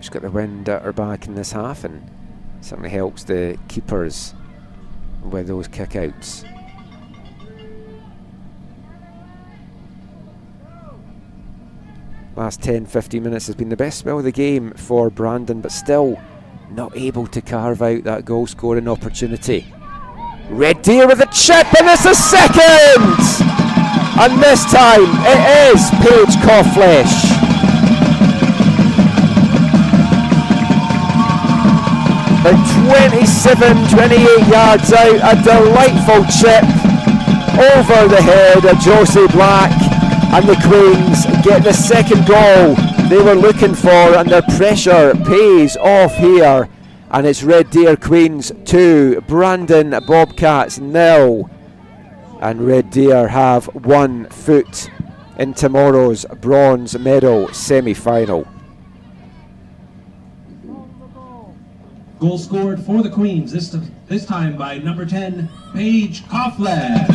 She's got the wind at her back in this half, and certainly helps the keepers with those kick-outs. Last 10-15 minutes has been the best spell of the game for Brandon, but still not able to carve out that goal scoring opportunity. Red Deer with a chip, and it's a second! And this time it is Paige Coughlesh. But 27-28 yards out, a delightful chip over the head of Josie Black, and the Queens get the second goal they were looking for, and their pressure pays off here, and it's Red Deer Queens 2, Brandon Bobcats 0, and Red Deer have 1 foot in tomorrow's bronze medal semi-final. Goal scored for the Queens, this time by number 10, Paige Coughlesh.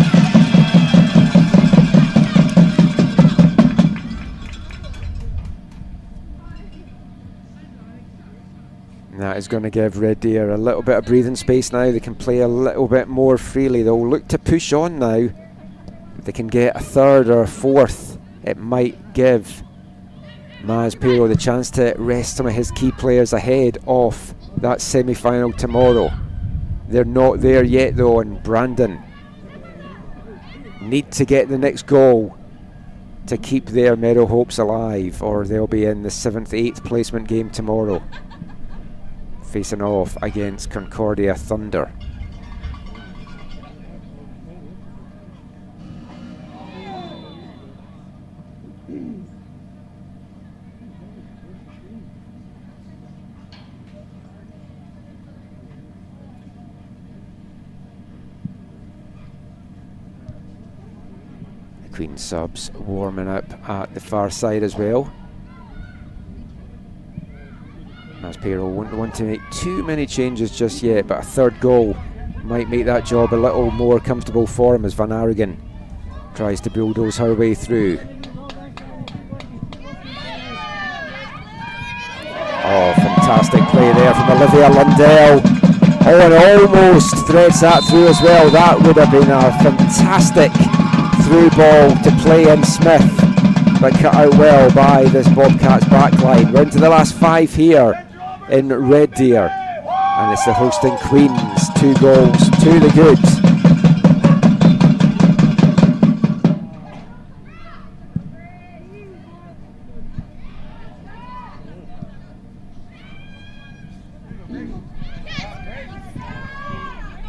That is going to give Red Deer a little bit of breathing space now. They can play a little bit more freely. They'll look to push on now. If they can get a third or a fourth, it might give Maz Pero the chance to rest some of his key players ahead of that semi-final tomorrow. They're not there yet though, and Brandon need to get the next goal to keep their medal hopes alive, or they'll be in the 7th, 8th placement game tomorrow, facing off against Concordia Thunder. The Queen subs warming up at the far side as well. Maspero won't want to make too many changes just yet, but a third goal might make that job a little more comfortable for him as Van Aaregen tries to bulldoze her way through. Oh, fantastic play there from Olivia Lundell. Oh, and almost threads that through as well. That would have been a fantastic through ball to play in Smith, but cut out well by this Bobcats backline. We're into the last 5 here in Red Deer, and it's the hosting Queens. 2 goals to the goods.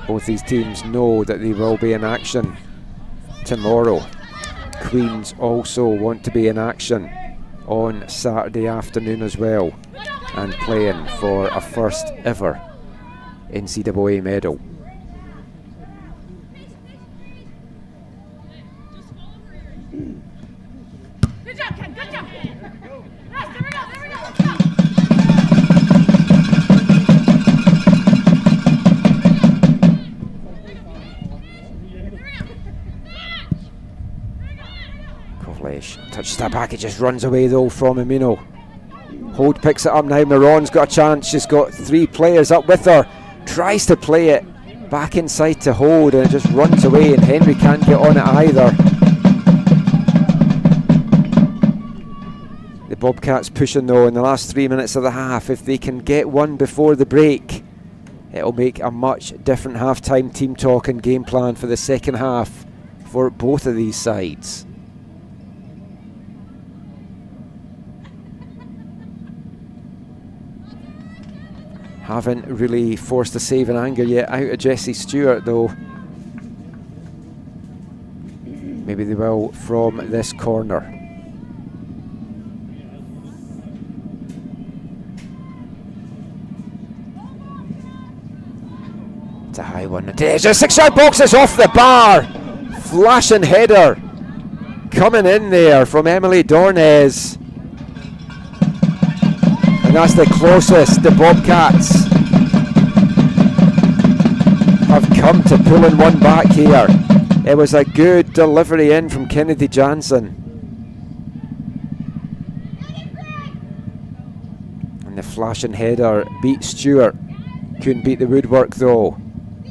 Both these teams know that they will be in action tomorrow. Queens also want to be in action on Saturday afternoon as well, and playing for a first ever NCAA medal. Good job, Ken, good job. Yes, there we go, there we go, let's go. Coughlesh touches that back, it just runs away though from Amino. Hold picks it up now. Miron's got a chance. She's got 3 players up with her. Tries to play it back inside to Hold, and it just runs away, and Henry can't get on it either. The Bobcats pushing though in the last 3 minutes of the half. If they can get one before the break, it'll make a much different half-time team talk and game plan for the second half for both of these sides. Haven't really forced a save in anger yet out of Jessie Stewart though. Maybe they will from this corner. It's a high one. There's a 6-yard box is off the bar. Flashing header coming in there from Emily Dornez. And that's the closest the Bobcats have come to pulling one back here. It was a good delivery in from Kennedy Jansen. And the flashing header beat Stewart. Couldn't beat the woodwork though.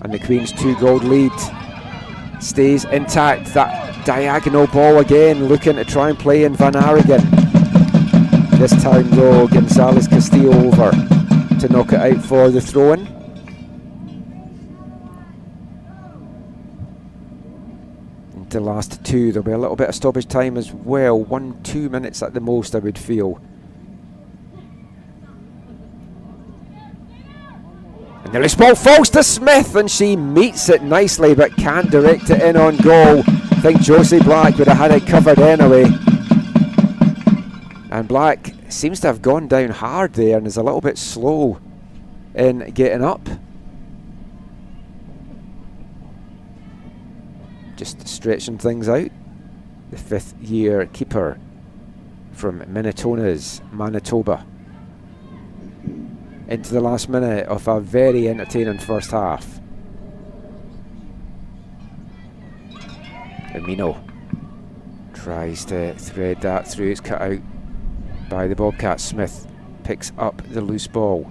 And the Queen's 2-goal lead stays intact. That diagonal ball again, looking to try and play in Van Arigen. This time though, Gonzalez Castillo over to knock it out for the throw-in. Into the last two, there'll be a little bit of stoppage time as well. 1-2 minutes at the most, I would feel. And the loose ball falls to Smith, and she meets it nicely but can't direct it in on goal. I think Josie Black would have had it covered anyway. And Black seems to have gone down hard there and is a little bit slow in getting up. Just stretching things out. The 5th-year keeper from Minnetonka's Manitoba. Into the last minute of a very entertaining first half. Amino tries to thread that through. It's cut out by the Bobcats. Smith picks up the loose ball.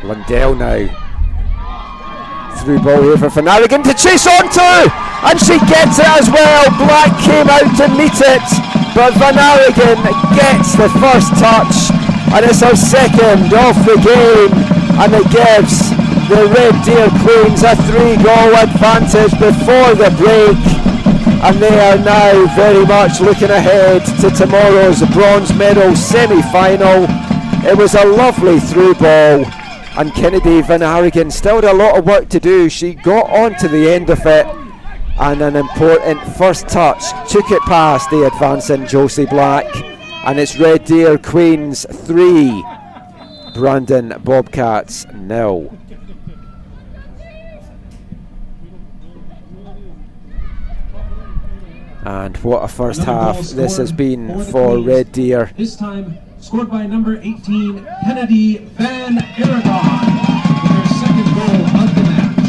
Lundell now. Through ball here for Van Arigen to chase onto, and she gets it as well. Black came out to meet it, but Van Arigen gets the first touch, and it's her second of the game, and it gives the Red Deer Queens a 3-goal advantage before the break, and they are now very much looking ahead to tomorrow's bronze medal semi-final. It was a lovely through ball, and Kennedy Van Arigen still had a lot of work to do. She got on to the end of it, and an important first touch took it past the advancing Josie Black, and it's Red Deer Queens 3, Brandon Bobcats 0. And what a first half this has been for Red Deer. This time scored by number 18, Kennedy Van Aragon, with her second goal of the match.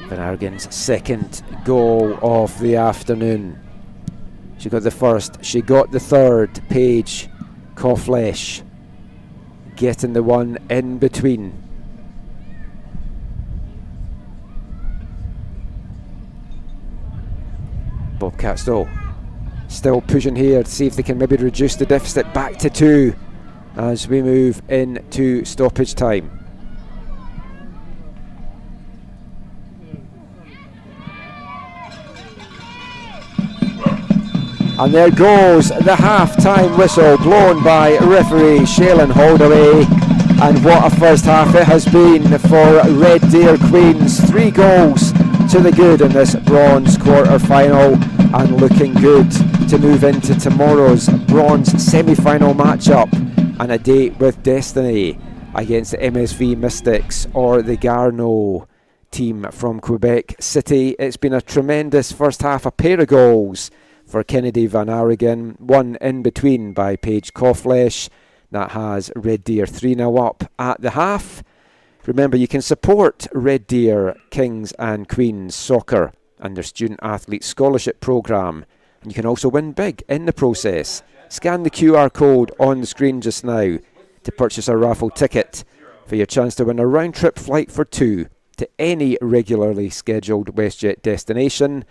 Van Arigen's second goal of the afternoon. She got the first, she got the third. Paige Kauflesh getting the one in between. Bobcats though still pushing here to see if they can maybe reduce the deficit back to 2 as we move into stoppage time. And there goes the half-time whistle blown by referee Shaylin Holdaway, and what a first half it has been for Red Deer Queens. 3 goals to the good in this bronze quarter-final, and looking good to move into tomorrow's bronze semi-final matchup and a date with destiny against the MSV Mystics or the Garneau team from Quebec City. It's been a tremendous first half, a pair of goals for Kennedy Van Arigen, one in between by Paige Kauflesh. That has Red Deer 3-0 up at the half. Remember, you can support Red Deer Kings and Queens Soccer and their Student Athlete Scholarship Programme, and you can also win big in the process. Scan the QR code on the screen just now to purchase a raffle ticket for your chance to win a round-trip flight for 2 to any regularly scheduled WestJet destination.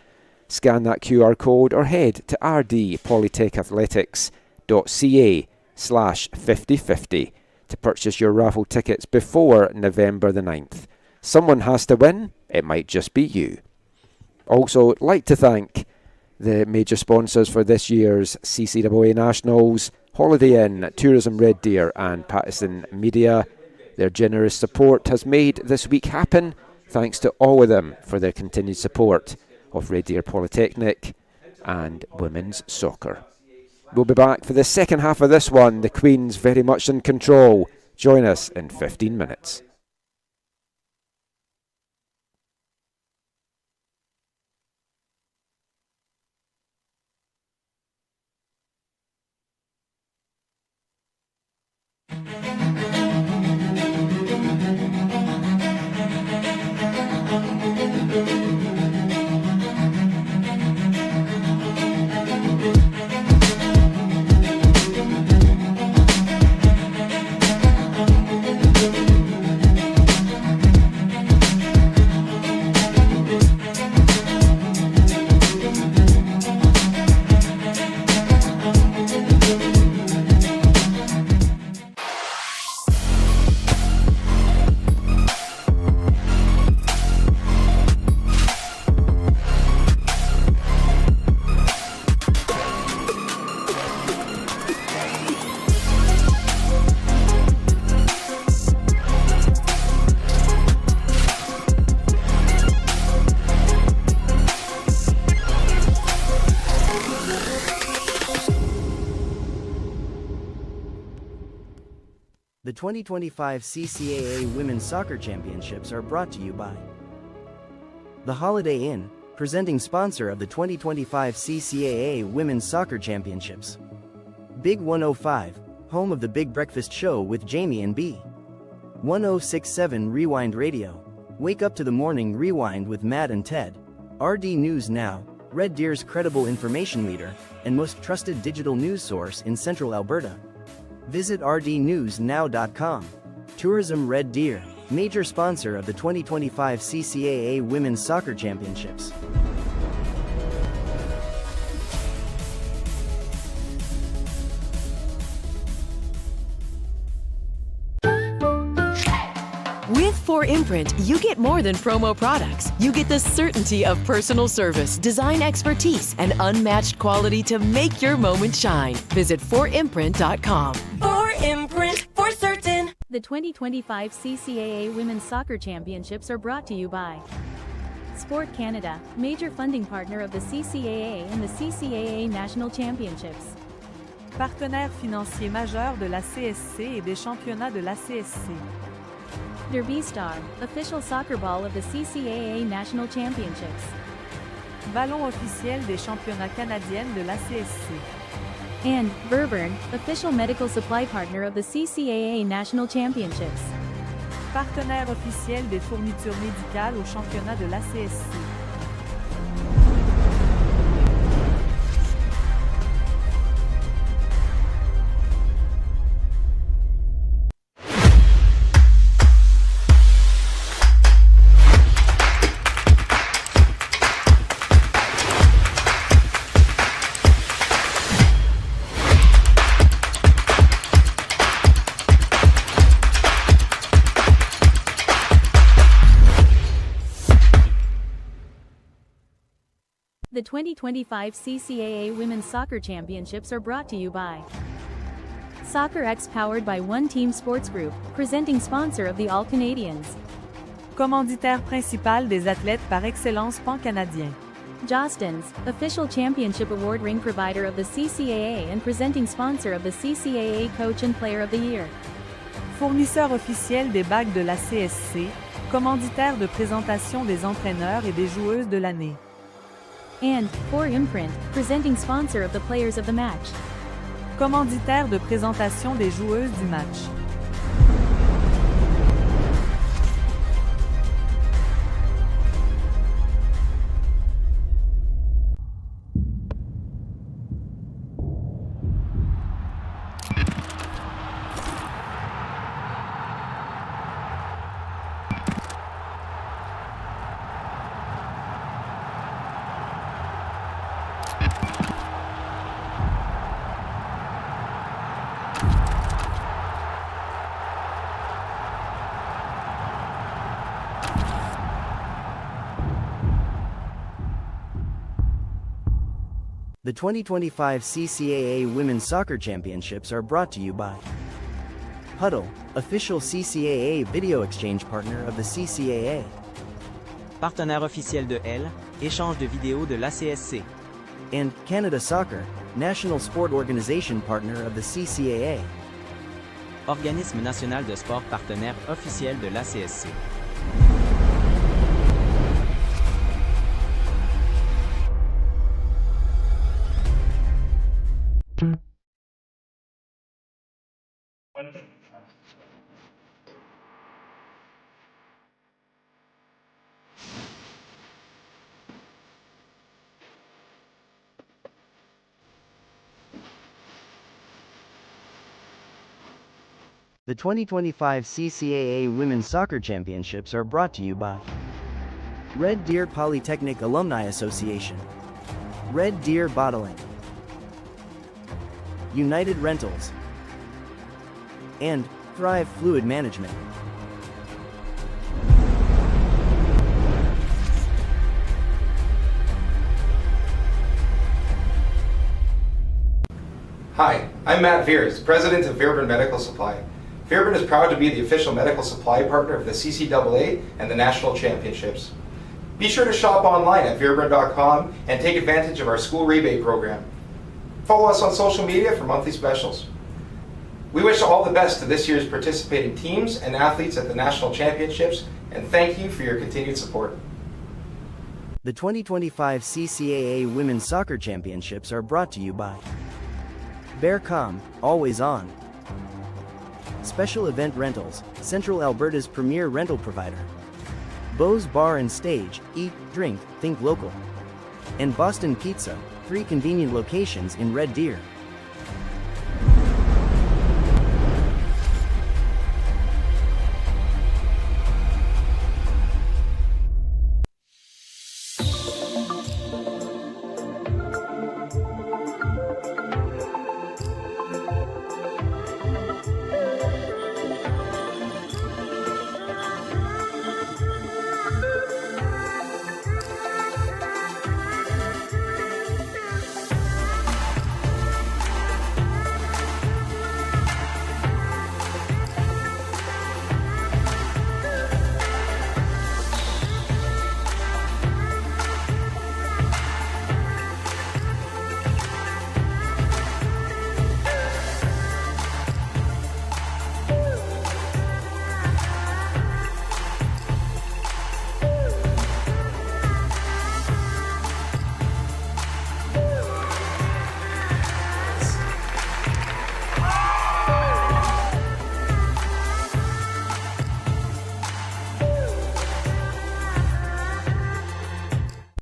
Scan that QR code or head to rdpolytechathletics.ca/5050 to purchase your raffle tickets before November the 9th. Someone has to win. It might just be you. Also, like to thank the major sponsors for this year's CCAA Nationals: Holiday Inn, Tourism Red Deer and Pattison Media. Their generous support has made this week happen. Thanks to all of them for their continued support of Red Deer Polytechnic and women's soccer. We'll be back for the second half of this one. The Queens very much in control. Join us in 15 minutes. The 2025 CCAA Women's Soccer Championships are brought to you by the Holiday Inn, presenting sponsor of the 2025 CCAA Women's Soccer Championships. Big 105, home of the Big Breakfast Show with Jamie and B. 1067 Rewind Radio. Wake up to the morning rewind with Matt and Ted. RD News Now, Red Deer's credible information leader and most trusted digital news source in Central Alberta. Visit rdnewsnow.com. Tourism Red Deer, major sponsor of the 2025 CCAA Women's Soccer Championships. With 4imprint, you get more than promo products. You get the certainty of personal service, design expertise, and unmatched quality to make your moment shine. Visit 4imprint.com. 4imprint, for certain. The 2025 CCAA Women's Soccer Championships are brought to you by Sport Canada, major funding partner of the CCAA and the CCAA National Championships. Partenaire financier majeur de la CSC et des championnats de la CSC. Derby Star, official soccer ball of the CCAA National Championships. Ballon officiel des championnats canadiennes de la CSC. And Verburn, official medical supply partner of the CCAA National Championships. Partenaire officiel des fournitures médicales aux championnats de la CSC. The 2025 CCAA Women's Soccer Championships are brought to you by Soccer X, powered by One Team Sports Group, presenting sponsor of the All Canadians. Commanditaire principal des athlètes par excellence pan-canadien. Jostens, official championship award ring provider of the CCAA and presenting sponsor of the CCAA Coach and Player of the Year. Fournisseur officiel des bagues de la CSC, commanditaire de présentation des entraîneurs et des joueuses de l'année. And 4imprint, presenting sponsor of the Players of the Match. Commanditaire de présentation des joueuses du match. The 2025 CCAA Women's Soccer Championships are brought to you by Huddle, official CCAA video exchange partner of the CCAA. Partenaire officiel de L, échange de vidéos de l'ACSC. And Canada Soccer, national sport organization partner of the CCAA. Organisme national de sport partenaire officiel de l'ACSC. The 2025 CCAA Women's Soccer Championships are brought to you by Red Deer Polytechnic Alumni Association, Red Deer Bottling, United Rentals, and Thrive Fluid Management. Hi, I'm Matt Veers, President of Verburn Medical Supply. Verburn is proud to be the official medical supply partner of the CCAA and the National Championships. Be sure to shop online at verburn.com and take advantage of our school rebate program. Follow us on social media for monthly specials. We wish all the best to this year's participating teams and athletes at the National Championships, and thank you for your continued support. The 2025 CCAA Women's Soccer Championships are brought to you by Bearcom, always on. Special Event Rentals, Central Alberta's premier rental provider. Bo's Bar and Stage, eat, drink, think local. And Boston Pizza, 3 convenient locations in Red Deer.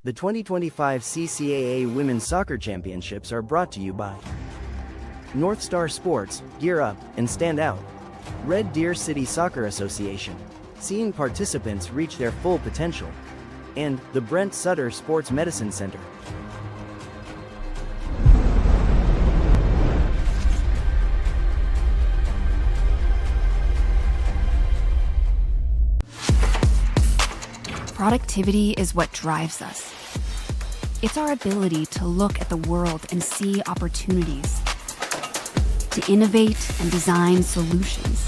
The 2025 CCAA Women's Soccer Championships are brought to you by North Star Sports, Gear Up, and Stand Out. Red Deer City Soccer Association, seeing participants reach their full potential. And the Brent Sutter Sports Medicine Center. Productivity is what drives us. It's our ability to look at the world and see opportunities, to innovate and design solutions,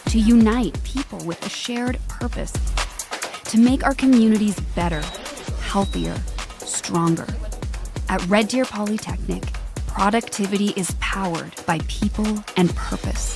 to unite people with a shared purpose, to make our communities better, healthier, stronger. At Red Deer Polytechnic, productivity is powered by people and purpose.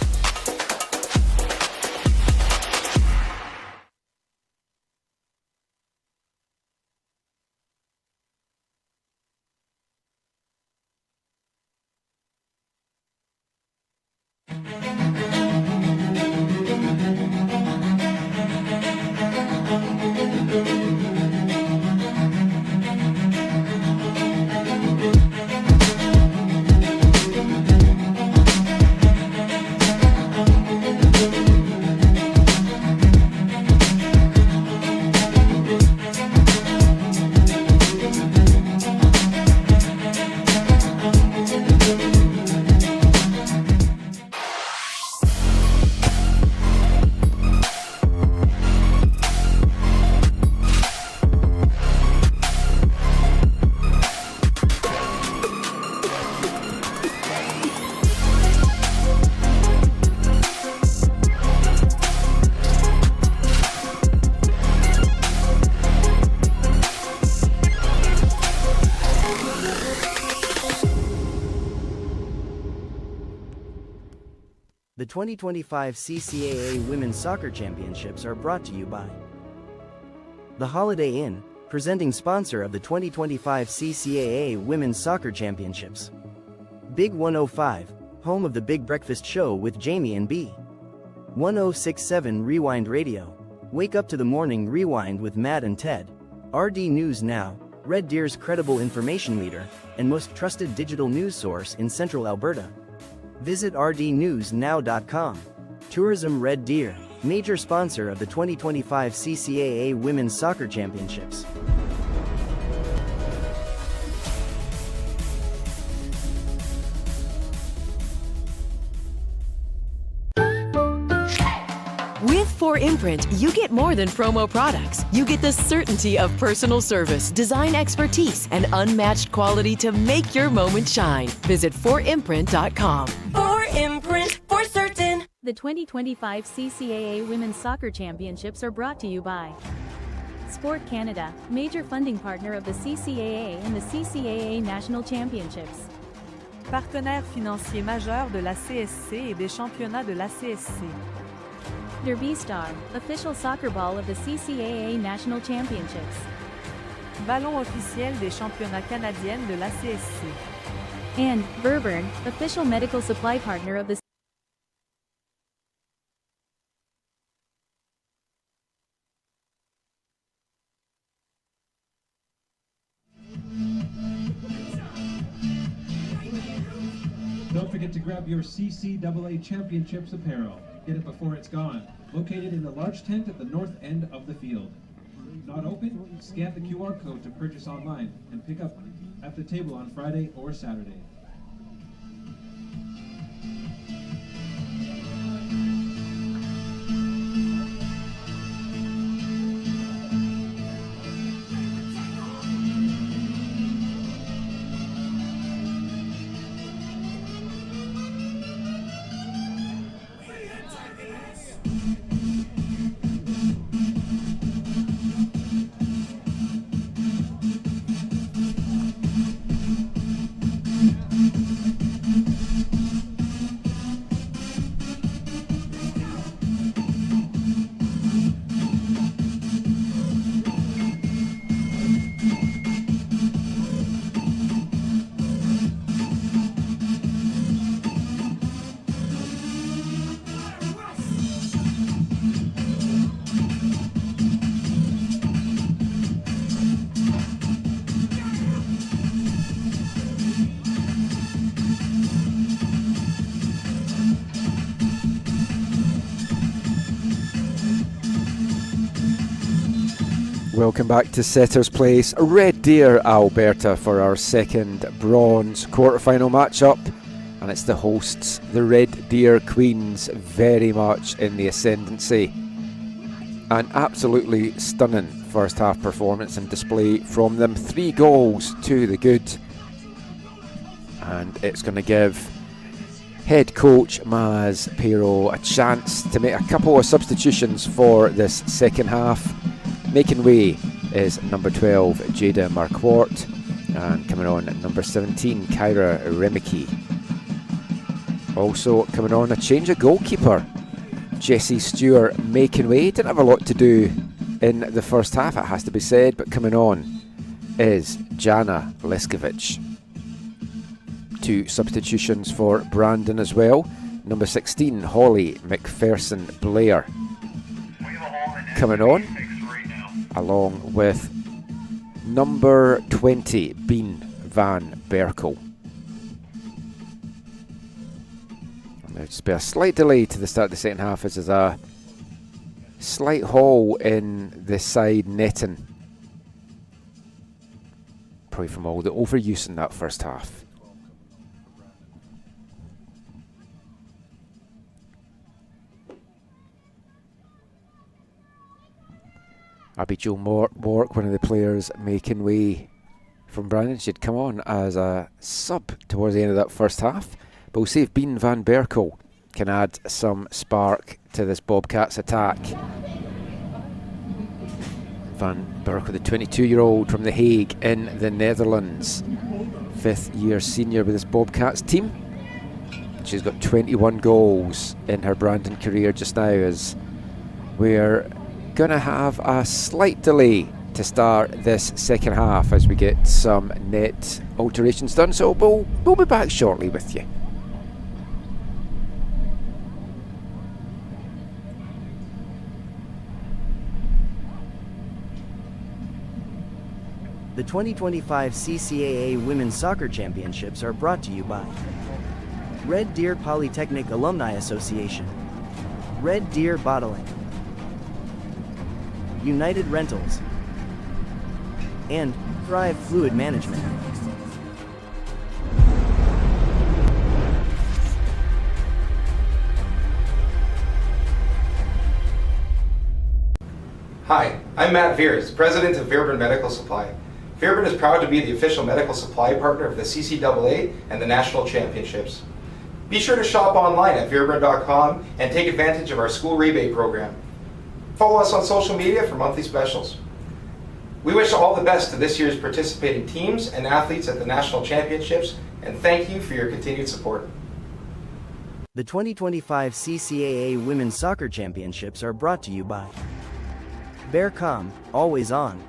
The 2025 CCAA Women's Soccer Championships are brought to you by The Holiday Inn, presenting sponsor of the 2025 CCAA Women's Soccer Championships. Big 105, home of the Big Breakfast Show with Jamie and B. 1067 Rewind Radio. Wake up to the morning rewind with Matt and Ted. RD News Now, Red Deer's credible information leader and most trusted digital news source in Central Alberta. Visit rdnewsnow.com. Tourism Red Deer, major sponsor of the 2025 CCAA Women's Soccer Championships. With 4imprint, you get more than promo products. You get the certainty of personal service, design expertise, and unmatched quality to make your moment shine. Visit 4imprint.com. 4imprint, for certain. The 2025 CCAA Women's Soccer Championships are brought to you by Sport Canada, major funding partner of the CCAA and the CCAA National Championships. Partenaire financier majeur de la CSC et des championnats de la CSC. Derby Star, official soccer ball of the CCAA National Championships. Ballon officiel des championnats canadiennes de la CSC. And Verburn, official medical supply partner of the Don't forget to grab your CCAA Championships apparel. Get it before it's gone. Located in the large tent at the north end of the field. Not open? Scan the QR code to purchase online and pick up at the table on Friday or Saturday. Welcome back to Setters Place, Red Deer, Alberta, for our second bronze quarterfinal matchup, and it's the hosts, the Red Deer Queens, very much in the ascendancy. An absolutely stunning first half performance and display from them, 3 goals to the good, and it's going to give head coach Maz Pero a chance to make a couple of substitutions for this second half. Making way is number 12, Jada Marquardt, and coming on at number 17, Kyra Remicki. Also coming on, a change of goalkeeper. Jessie Stewart making way. Didn't have a lot to do in the first half, it has to be said, but coming on is Jana Leskovic. 2 substitutions for Brandon as well. Number 16, Holly McPherson Blair. Coming on, along with number 20, Bean Van Berkel. There'll just be a slight delay to the start of the second half as there's a slight hole in the side netting. Probably from all the overuse in that first half. Abigail Mork, one of the players making way from Brandon. She'd come on as a sub towards the end of that first half. But we'll see if Bean Van Berkel can add some spark to this Bobcats attack. Van Berkel, the 22-year-old from The Hague in the Netherlands. 5th year senior with this Bobcats team. She's got 21 goals in her Brandon career just now, as we're going to have a slight delay to start this second half as we get some net alterations done, so we'll be back shortly with you. The 2025 CCAA Women's Soccer Championships are brought to you by Red Deer Polytechnic Alumni Association, Red Deer Bottling, United Rentals, and Thrive Fluid Management. Hi, I'm Matt Veers, President of Verburn Medical Supply. Verburn is proud to be the official medical supply partner of the CCAA and the National Championships. Be sure to shop online at verburn.com and take advantage of our school rebate program. Follow us on social media for monthly specials. We wish all the best to this year's participating teams and athletes at the National Championships, and thank you for your continued support. The 2025 CCAA Women's Soccer Championships are brought to you by Bearcom, always on.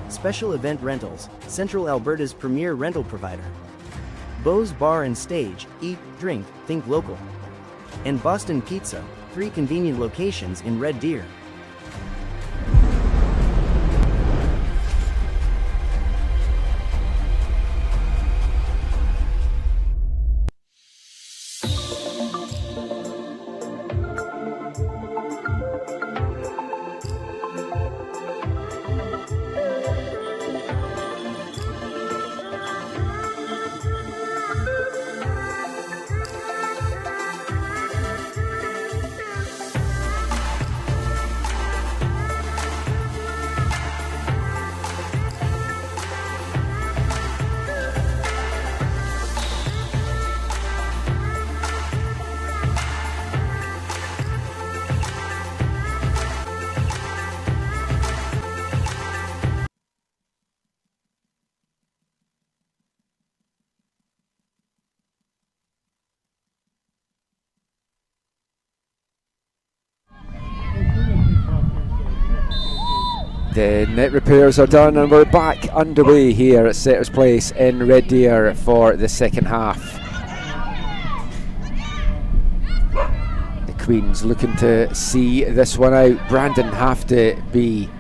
Special Event Rentals, Central Alberta's premier rental provider. Bo's Bar and Stage, eat, drink, think local. And Boston Pizza, 3 convenient locations in Red Deer. The net repairs are done and we're back underway here at Setters Place in Red Deer for the second half. The Queens looking to see this one out. Brandon have to be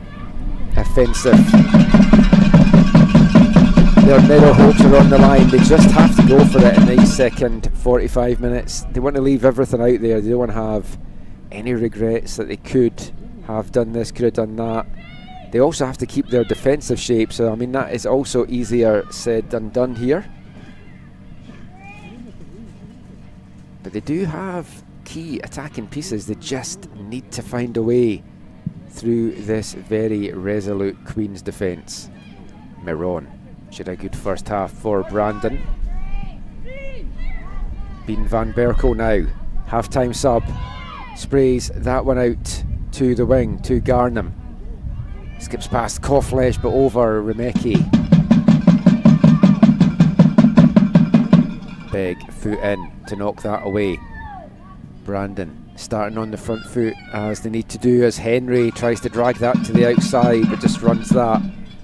offensive. Their medal hopes are on the line. They just have to go for it in these second 45 minutes. They want to leave everything out there. They don't want to have any regrets that they could have done this, could have done that. They also have to keep their defensive shape, so I mean that is also easier said than done here. But they do have key attacking pieces. They just need to find a way through this very resolute Queen's defence. Miron should have a good first half for Brandon. Bean Van Berkel now, half-time sub, sprays that one out to the wing, to Garnham. Skips past Kofflesh but over Remecki. Big foot in to knock that away. Brandon starting on the front foot as they need to do, as Henry tries to drag that to the outside but just runs that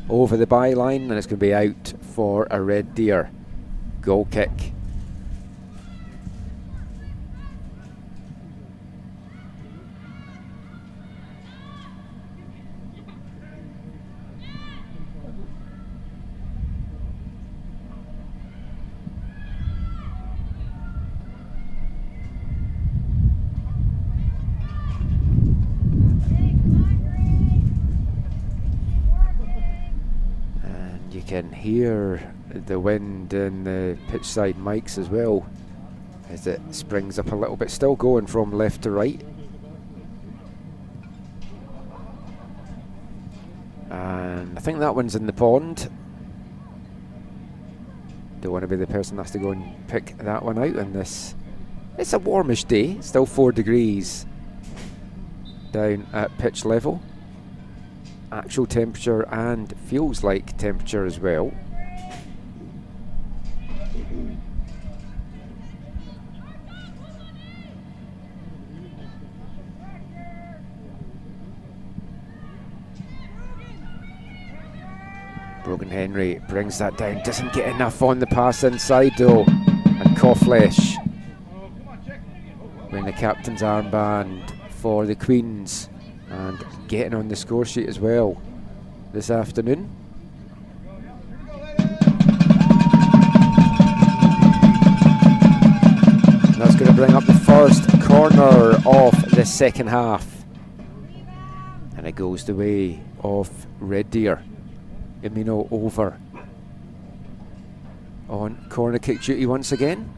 over the byline, and it's going to be out for a Red Deer goal kick. Can hear the wind in the pitch side mics as well as it springs up a little bit, still going from left to right. And I think that one's in the pond. Don't want to be the person that has to go and pick that one out on this. It's a warmish day, still 4 degrees down at pitch level. Actual temperature and feels like temperature as well. Brogan Henry brings that down, doesn't get enough on the pass inside though, and Kofflesh wearing the captain's armband for the Queens and getting on the score sheet as well this afternoon. And that's going to bring up the first corner of the second half, and it goes the way of Red Deer. Emino over on corner kick duty once again.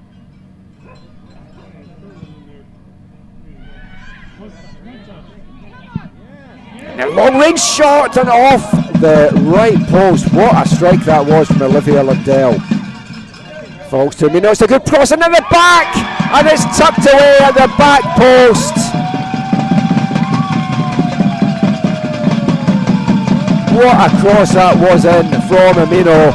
And a long range shot and off the right post. What a strike that was from Olivia Lundell. Falls to Emino, it's a good cross into the back, and it's tucked away at the back post. what a cross that was in from Amino.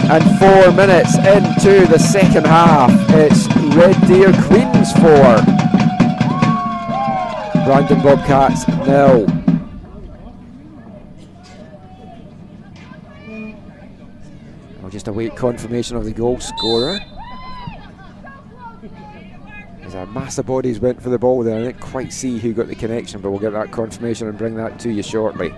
And 4 minutes into the second half, it's Red Deer Queens 4, Brandon Bobcats 0. I'll just await confirmation of the goal scorer. As our mass of bodies went for the ball there, I didn't quite see who got the connection, but we'll get that confirmation and bring that to you shortly.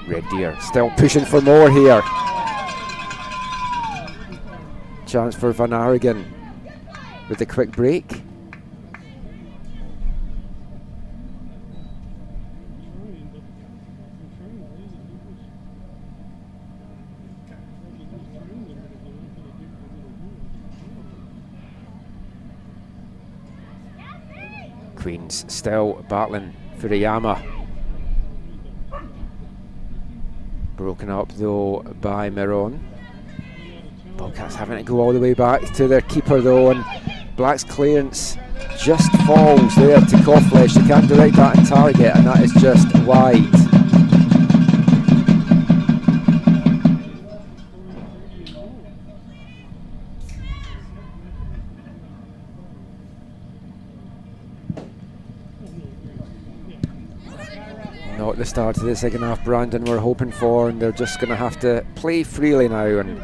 Red Deer still pushing for more here. Chance for Van Aragon with the quick break. Queens still battling Furuyama. Broken up though by Miron. Bobcats having to go all the way back to their keeper though, and Black's clearance just falls there to Coughlin. They can't direct that and target, and that is just wide. Not the start of the second half Brandon were hoping for, and they're just going to have to play freely now and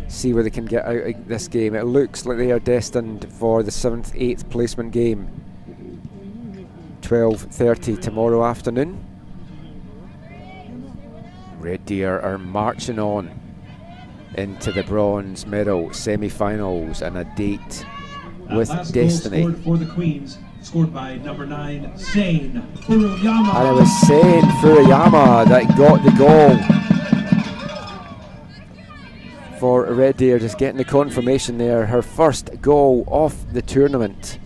see where they can get out of this game. It looks like they are destined for the 7th, 8th placement game. 12:30 tomorrow afternoon. Red Deer are marching on into the bronze medal semi-finals and a date with last destiny. goal scored for the Queens, scored by number 9, Sane Furuyama. And it was Sane Furuyama that got the goal for Red Deer, just getting the confirmation there. Her first goal of the tournament.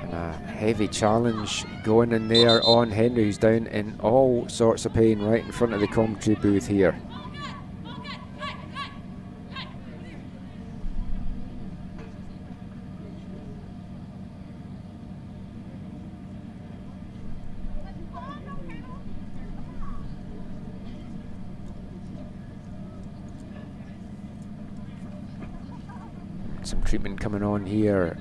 And a heavy challenge going in there on Henry, who's down in all sorts of pain right in front of the commentary booth here. Some treatment coming on here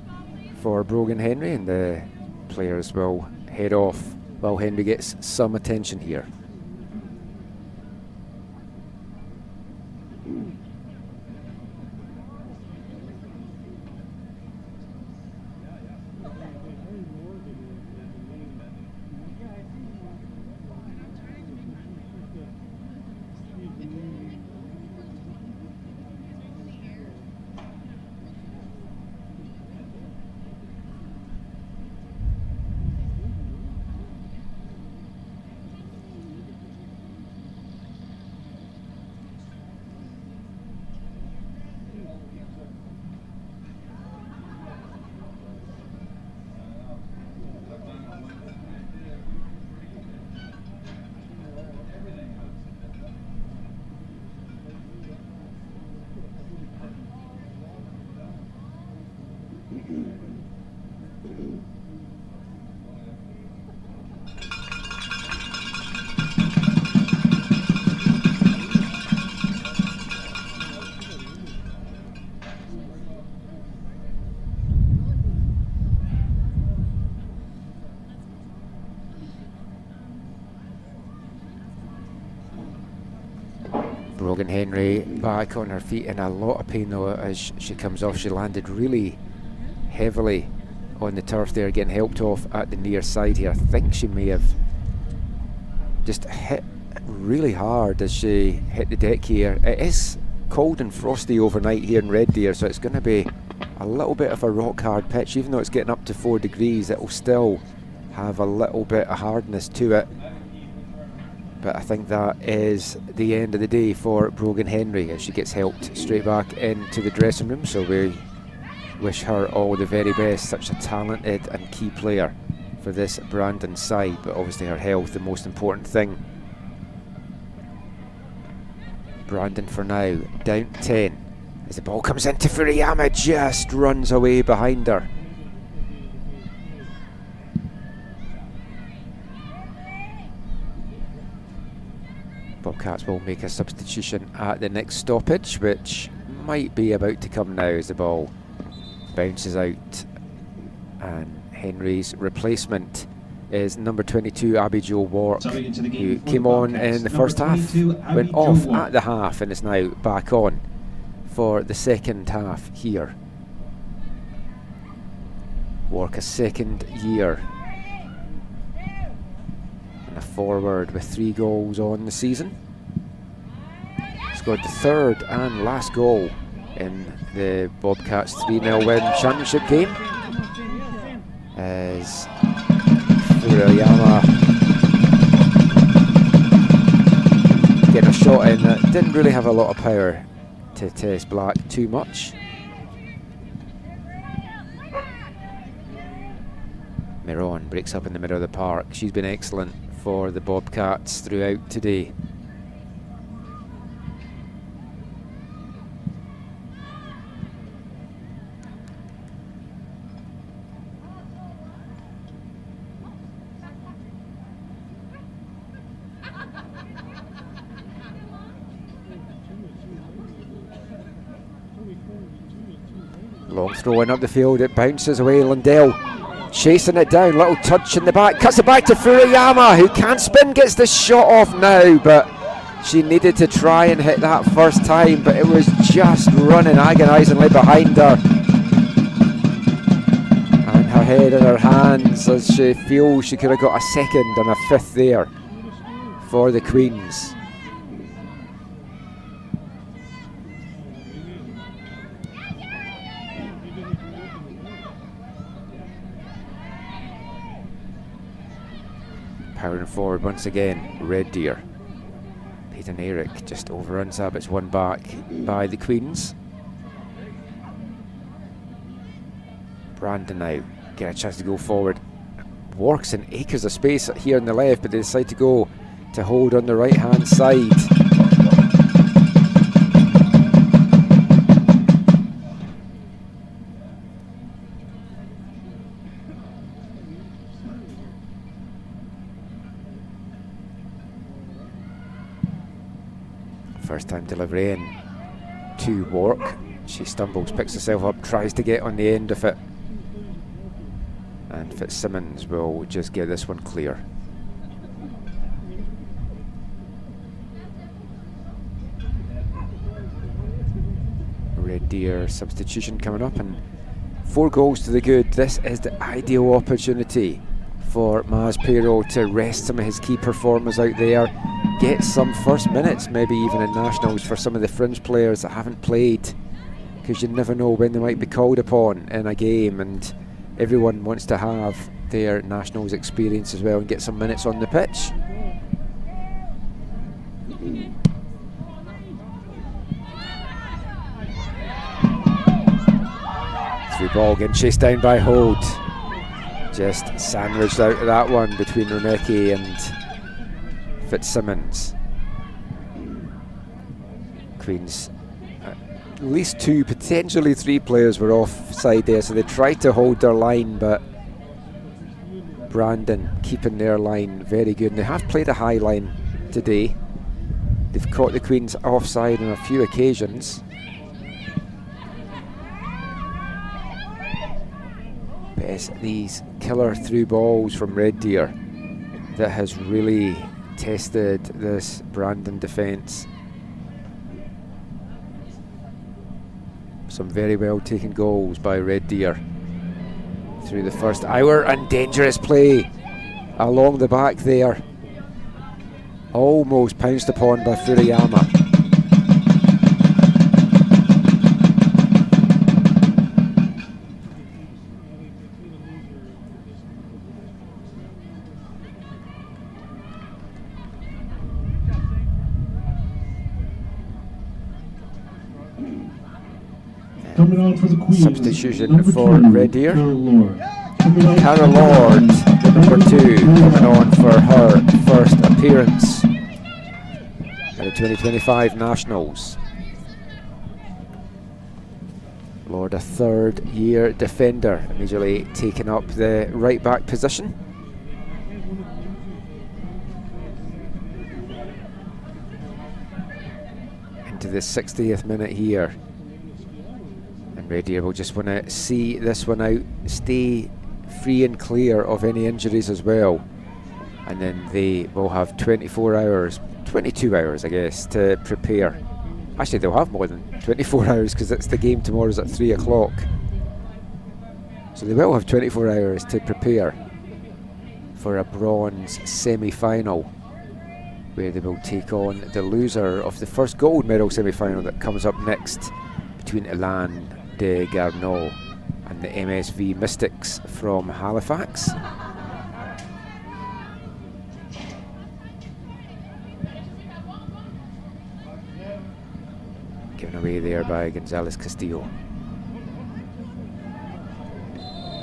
for Brogan Henry, and the players will head off while Henry gets some attention here. Brogan Henry back on her feet in a lot of pain though as she comes off. She landed really heavily on the turf there, getting helped off at the near side here. I think she may have just hit really hard as she hit the deck here. It is cold and frosty overnight here in Red Deer, so it's going to be a little bit of a rock hard pitch. Even though it's getting up to 4 degrees, it will still have a little bit of hardness to it. But I think that is the end of the day for Brogan Henry as she gets helped straight back into the dressing room. So we wish her all the very best. Such a talented and key player for this Brandon side, but obviously her health the most important thing. Brandon for now down 10 as the ball comes into Furuyama, just runs away behind her. Bobcats will make a substitution at the next stoppage, which might be about to come now as the ball bounces out, and Henry's replacement is number 22 Abby Jo Wark, who came on in the first half, went off at the half and is now back on for the second half here. Wark a second year and a forward with 3 goals on the season. Scored the third and last goal in the Bobcats 3-0 win championship game as Furuyama getting a shot in that didn't really have a lot of power to test Black too much. Miron breaks up in the middle of the park. She's been excellent for the Bobcats throughout today. Long throw in up the field, it bounces away. Lundell chasing it down, little touch in the back, cuts it back to Furuyama, who can't spin, gets the shot off now, but she needed to try and hit that first time, but it was just running agonisingly behind her. And her head in her hands as she feels she could have got a second and a fifth there for the Queens. Powering forward once again, Red Deer. Peyton Eric just overruns that, but it's won back by the Queens. Brandon now get a chance to go forward. Works in acres of space here on the left, but they decide to go to hold on the right hand side. First time delivery in to Wark. She stumbles, picks herself up, tries to get on the end of it. And Fitzsimmons will just get this one clear. Red Deer substitution coming up, and 4 goals to the good. This is the ideal opportunity for Maz Pero to rest some of his key performers out there, get some first minutes, maybe even in nationals for some of the fringe players that haven't played, because you never know when they might be called upon in a game, and everyone wants to have their nationals experience as well and get some minutes on the pitch. Through ball getting chased down by Hold. Just sandwiched out of that one between Remeki and Fitzsimmons. Queens, at least 2, potentially 3 players were offside there, so they tried to hold their line, but Brandon keeping their line very good. And they have played a high line today. They've caught the Queens offside on a few occasions. But it's these killer through balls from Red Deer that has really tested this Brandon defence. Some very well taken goals by Red Deer through the first hour, and dangerous play along the back there. Almost pounced upon by Furuyama. Coming on for the Queens. Substitution for Red Deer. Carol Lord, the number 2, coming on for her first appearance at the 2025 Nationals. Lord, a third-year defender, immediately taking up the right-back position. Into the 60th minute here. And Red Deer will just want to see this one out, stay free and clear of any injuries as well. And then they will have 24 hours, 22 hours I guess, to prepare. Actually, they'll have more than 24 hours because it's the game tomorrow's at 3 o'clock. So they will have 24 hours to prepare for a bronze semi-final, where they will take on the loser of the first gold medal semi-final that comes up next between Elan de Garneau and the MSV Mystics from Halifax. Given away there by Gonzalez Castillo.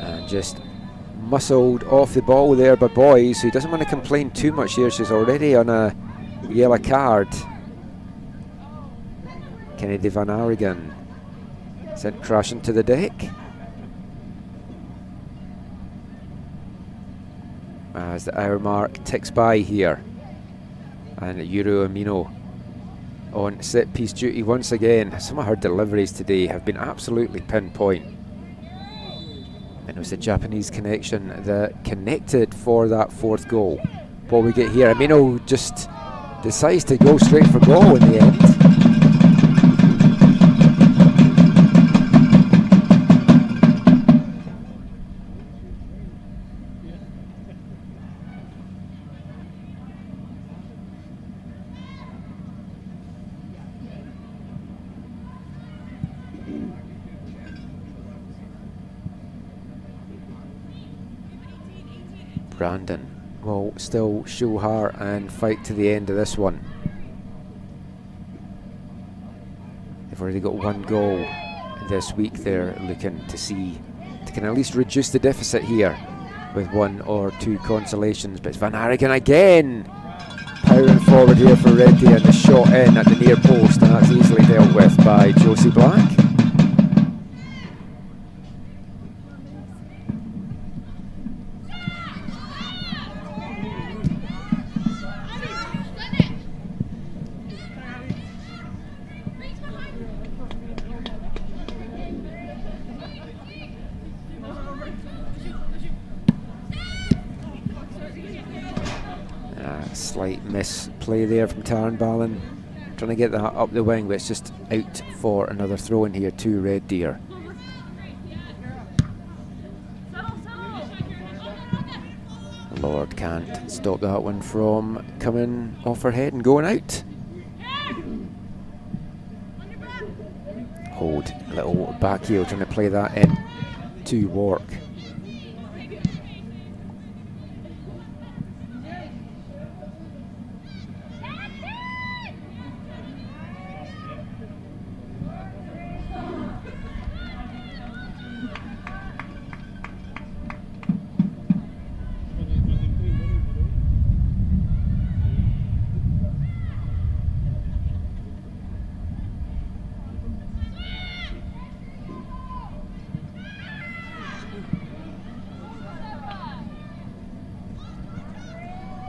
And just muscled off the ball there by Boys, who doesn't want to complain too much here. She's already on a yellow card. Kennedy Van Arigen sent crashing to the deck. As the hour mark ticks by here. And Euro Amino on set piece duty once again. Some of her deliveries today have been absolutely pinpoint. And it was the Japanese connection that connected for that fourth goal. What we get here, Amino just decides to go straight for goal in the end. Brandon will still show her and fight to the end of this one. They've already got one goal this week. They're looking to see they can at least reduce the deficit here with 1 or 2 consolations. But it's Van Arigen again powering forward here for Red Deer, and the shot in at the near post, and that's easily dealt with by Josie Black. Slight misplay there from Tarnballen, trying to get that up the wing, but it's just out for another throw in here to Red Deer. Lord can't stop that one from coming off her head and going out. Hold, little back heel, trying to play that in to Wark.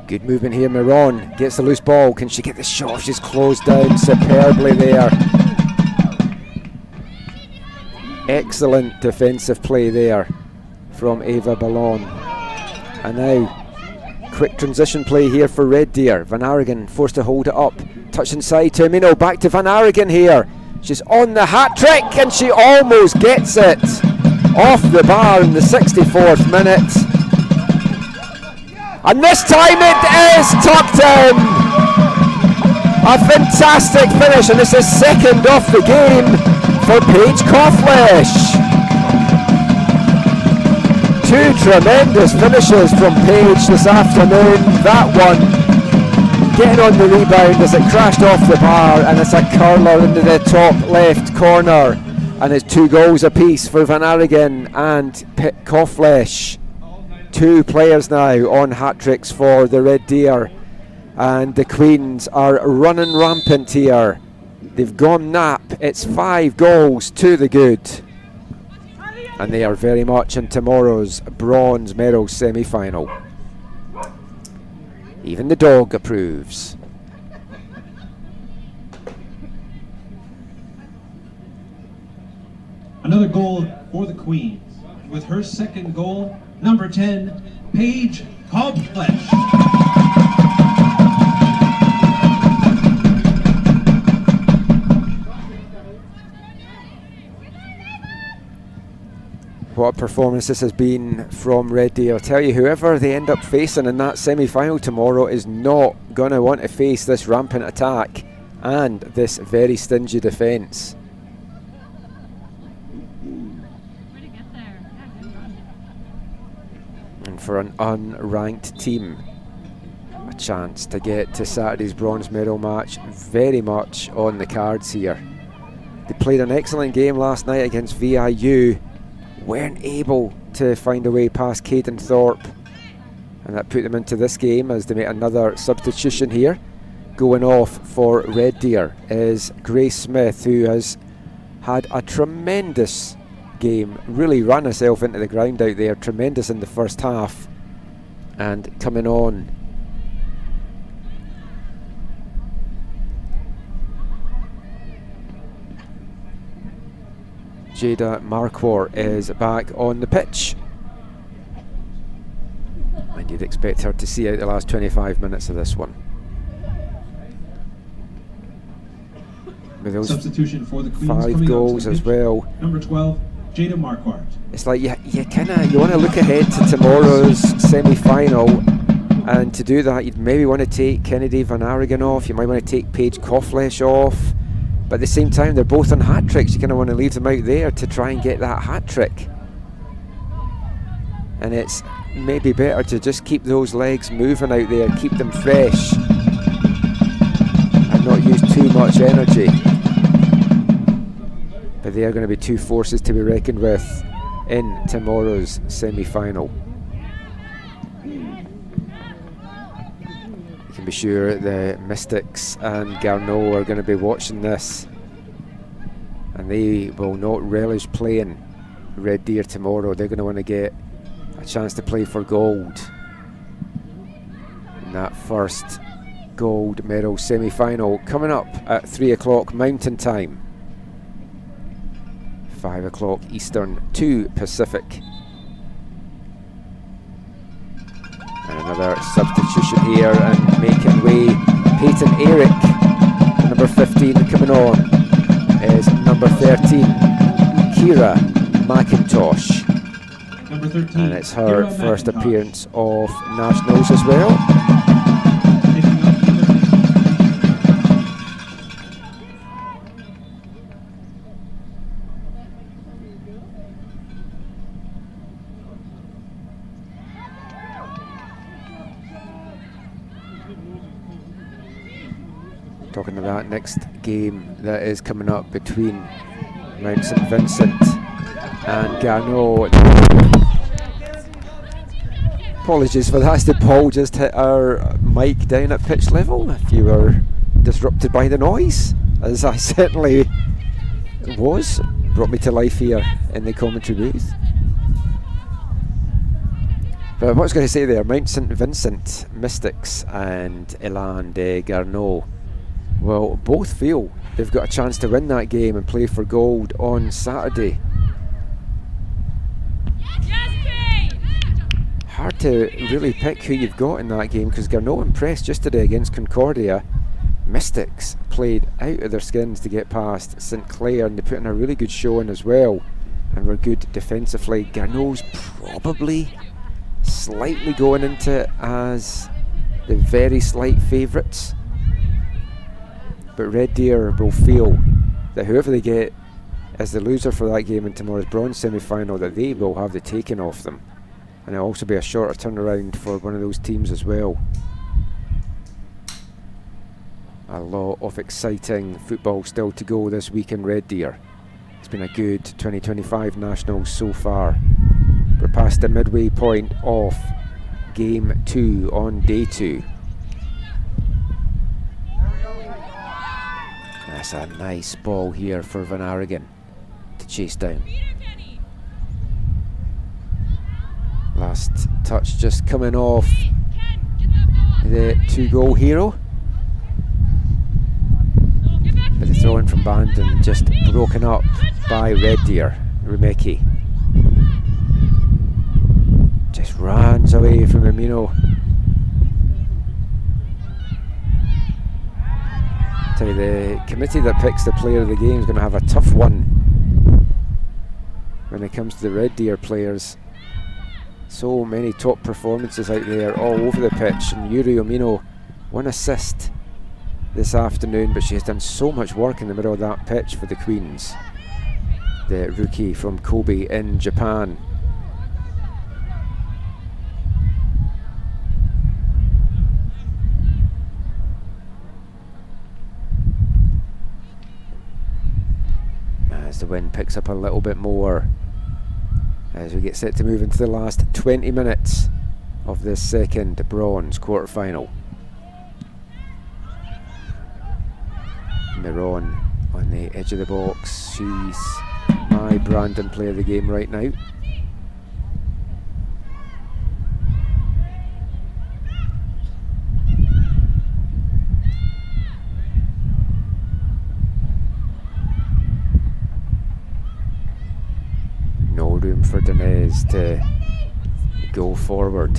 Good movement here, Miron gets the loose ball. Can she get the shot? She's closed down superbly there. Excellent defensive play there from Ava Ballon. And now, quick transition play here for Red Deer. Van Arigen forced to hold it up. Touch inside to Amino, back to Van Arigen here. She's on the hat-trick, and she almost gets it off the bar in the 64th minute. And this time it is tucked in. A fantastic finish, and this is second of the game for Paige Coughlin. 2 tremendous finishes from Paige this afternoon. That one getting on the rebound as it crashed off the bar, and it's a curler into the top left corner And it's 2 goals apiece for Van Arigen and Kofflesh. 2 players now on hat-tricks for the Red Deer. And the Queens are running rampant here. They've gone nap. It's 5 goals to the good. And they are very much in tomorrow's bronze medal semi-final. Even the dog approves. Another goal for the Queens. With her second goal, number 10, Paige Kofflesh. What a performance this has been from Red Deer. I'll tell you, whoever they end up facing in that semi-final tomorrow is not going to want to face this rampant attack and this very stingy defence. And for an unranked team, a chance to get to Saturday's bronze medal match very much on the cards here. They played an excellent game last night against VIU. Weren't able to find a way past Caden Thorpe, and that put them into this game as they make another substitution here. Going off for Red Deer is Grace Smith, who has had a tremendous game, really ran herself into the ground out there, tremendous in the first half, and coming on. Jada Marquardt is back on the pitch, and you'd expect her to see out the last 25 minutes of this one. With those substitution for the Queens, 5 goals as well. Number 12, Jada Marquardt. It's like you want to look ahead to tomorrow's semi-final, and to do that you'd maybe want to take Kennedy Van Arigen off, you might want to take Paige Kofflesh off. But at the same time, they're both on hat-tricks. You kind of want to leave them out there to try and get that hat-trick. And it's maybe better to just keep those legs moving out there, keep them fresh, and not use too much energy. But they are going to be 2 forces to be reckoned with in tomorrow's semi-final. Be sure the Mystics and Garneau are going to be watching this, and they will not relish playing Red Deer tomorrow. They're going to want to get a chance to play for gold in that first gold medal semi-final coming up at 3 o'clock Mountain Time, 5 o'clock Eastern, 2 Pacific. And another substitution here, and making way, Peyton Eric, number 15, coming on is number 13, Kira McIntosh. Number 13, and it's her Kira first McIntosh. appearance of Nationals as well. Talking about that next game that is coming up between Mount St Vincent and Garneau. Apologies for that, did Paul just hit our mic down at pitch level if you were disrupted by the noise, as I certainly was. Brought me to life here in the commentary booth. But what I was going to say there, Mount St Vincent Mystics and Elan de Garneau, well, both feel they've got a chance to win that game and play for gold on Saturday. Hard to really pick who you've got in that game, because Garneau impressed yesterday against Concordia. Mystics played out of their skins to get past St Clair, and they put in a really good showing as well, and were good defensively. Garneau's probably slightly going into it as the very slight favourites, but Red Deer will feel that whoever they get as the loser for that game in tomorrow's bronze semi-final, that they will have the taking off them, and it'll also be a shorter turnaround for one of those teams as well. A lot of exciting football still to go this week in Red Deer. It's been a good 2025 Nationals so far. We're past the midway point of Game 2 on Day 2. That's a nice ball here for Van Aaregen to chase down. Last touch just coming off the 2-goal hero. But the throw in from Bandon just broken up by Red Deer. Rumeki just runs away from Amino. Tell you, the committee that picks the player of the game is going to have a tough one when it comes to the Red Deer players. So many top performances out there all over the pitch, and Yuri Omino, 1 assist this afternoon, but she has done so much work in the middle of that pitch for the Queens. The rookie from Kobe in Japan. As the wind picks up a little bit more, as we get set to move into the last 20 minutes of this second bronze quarter-final. Miron on the edge of the box. She's my Brandon player of the game right now. No room for Denez to go forward.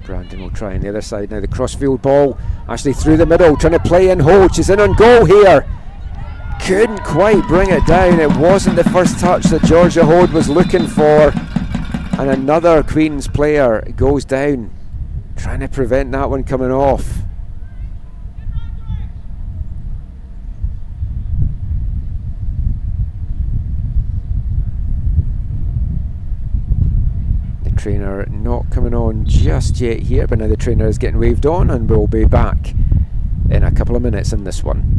Brandon will try on the other side now. The crossfield ball actually through the middle, trying to play in Holt. She's in on goal here. Couldn't quite bring it down. It wasn't the first touch that Georgia Holt was looking for. And another Queens player goes down, trying to prevent that one coming off. Trainer not coming on just yet here, but now the trainer is getting waved on, and we'll be back in a couple of minutes in this one.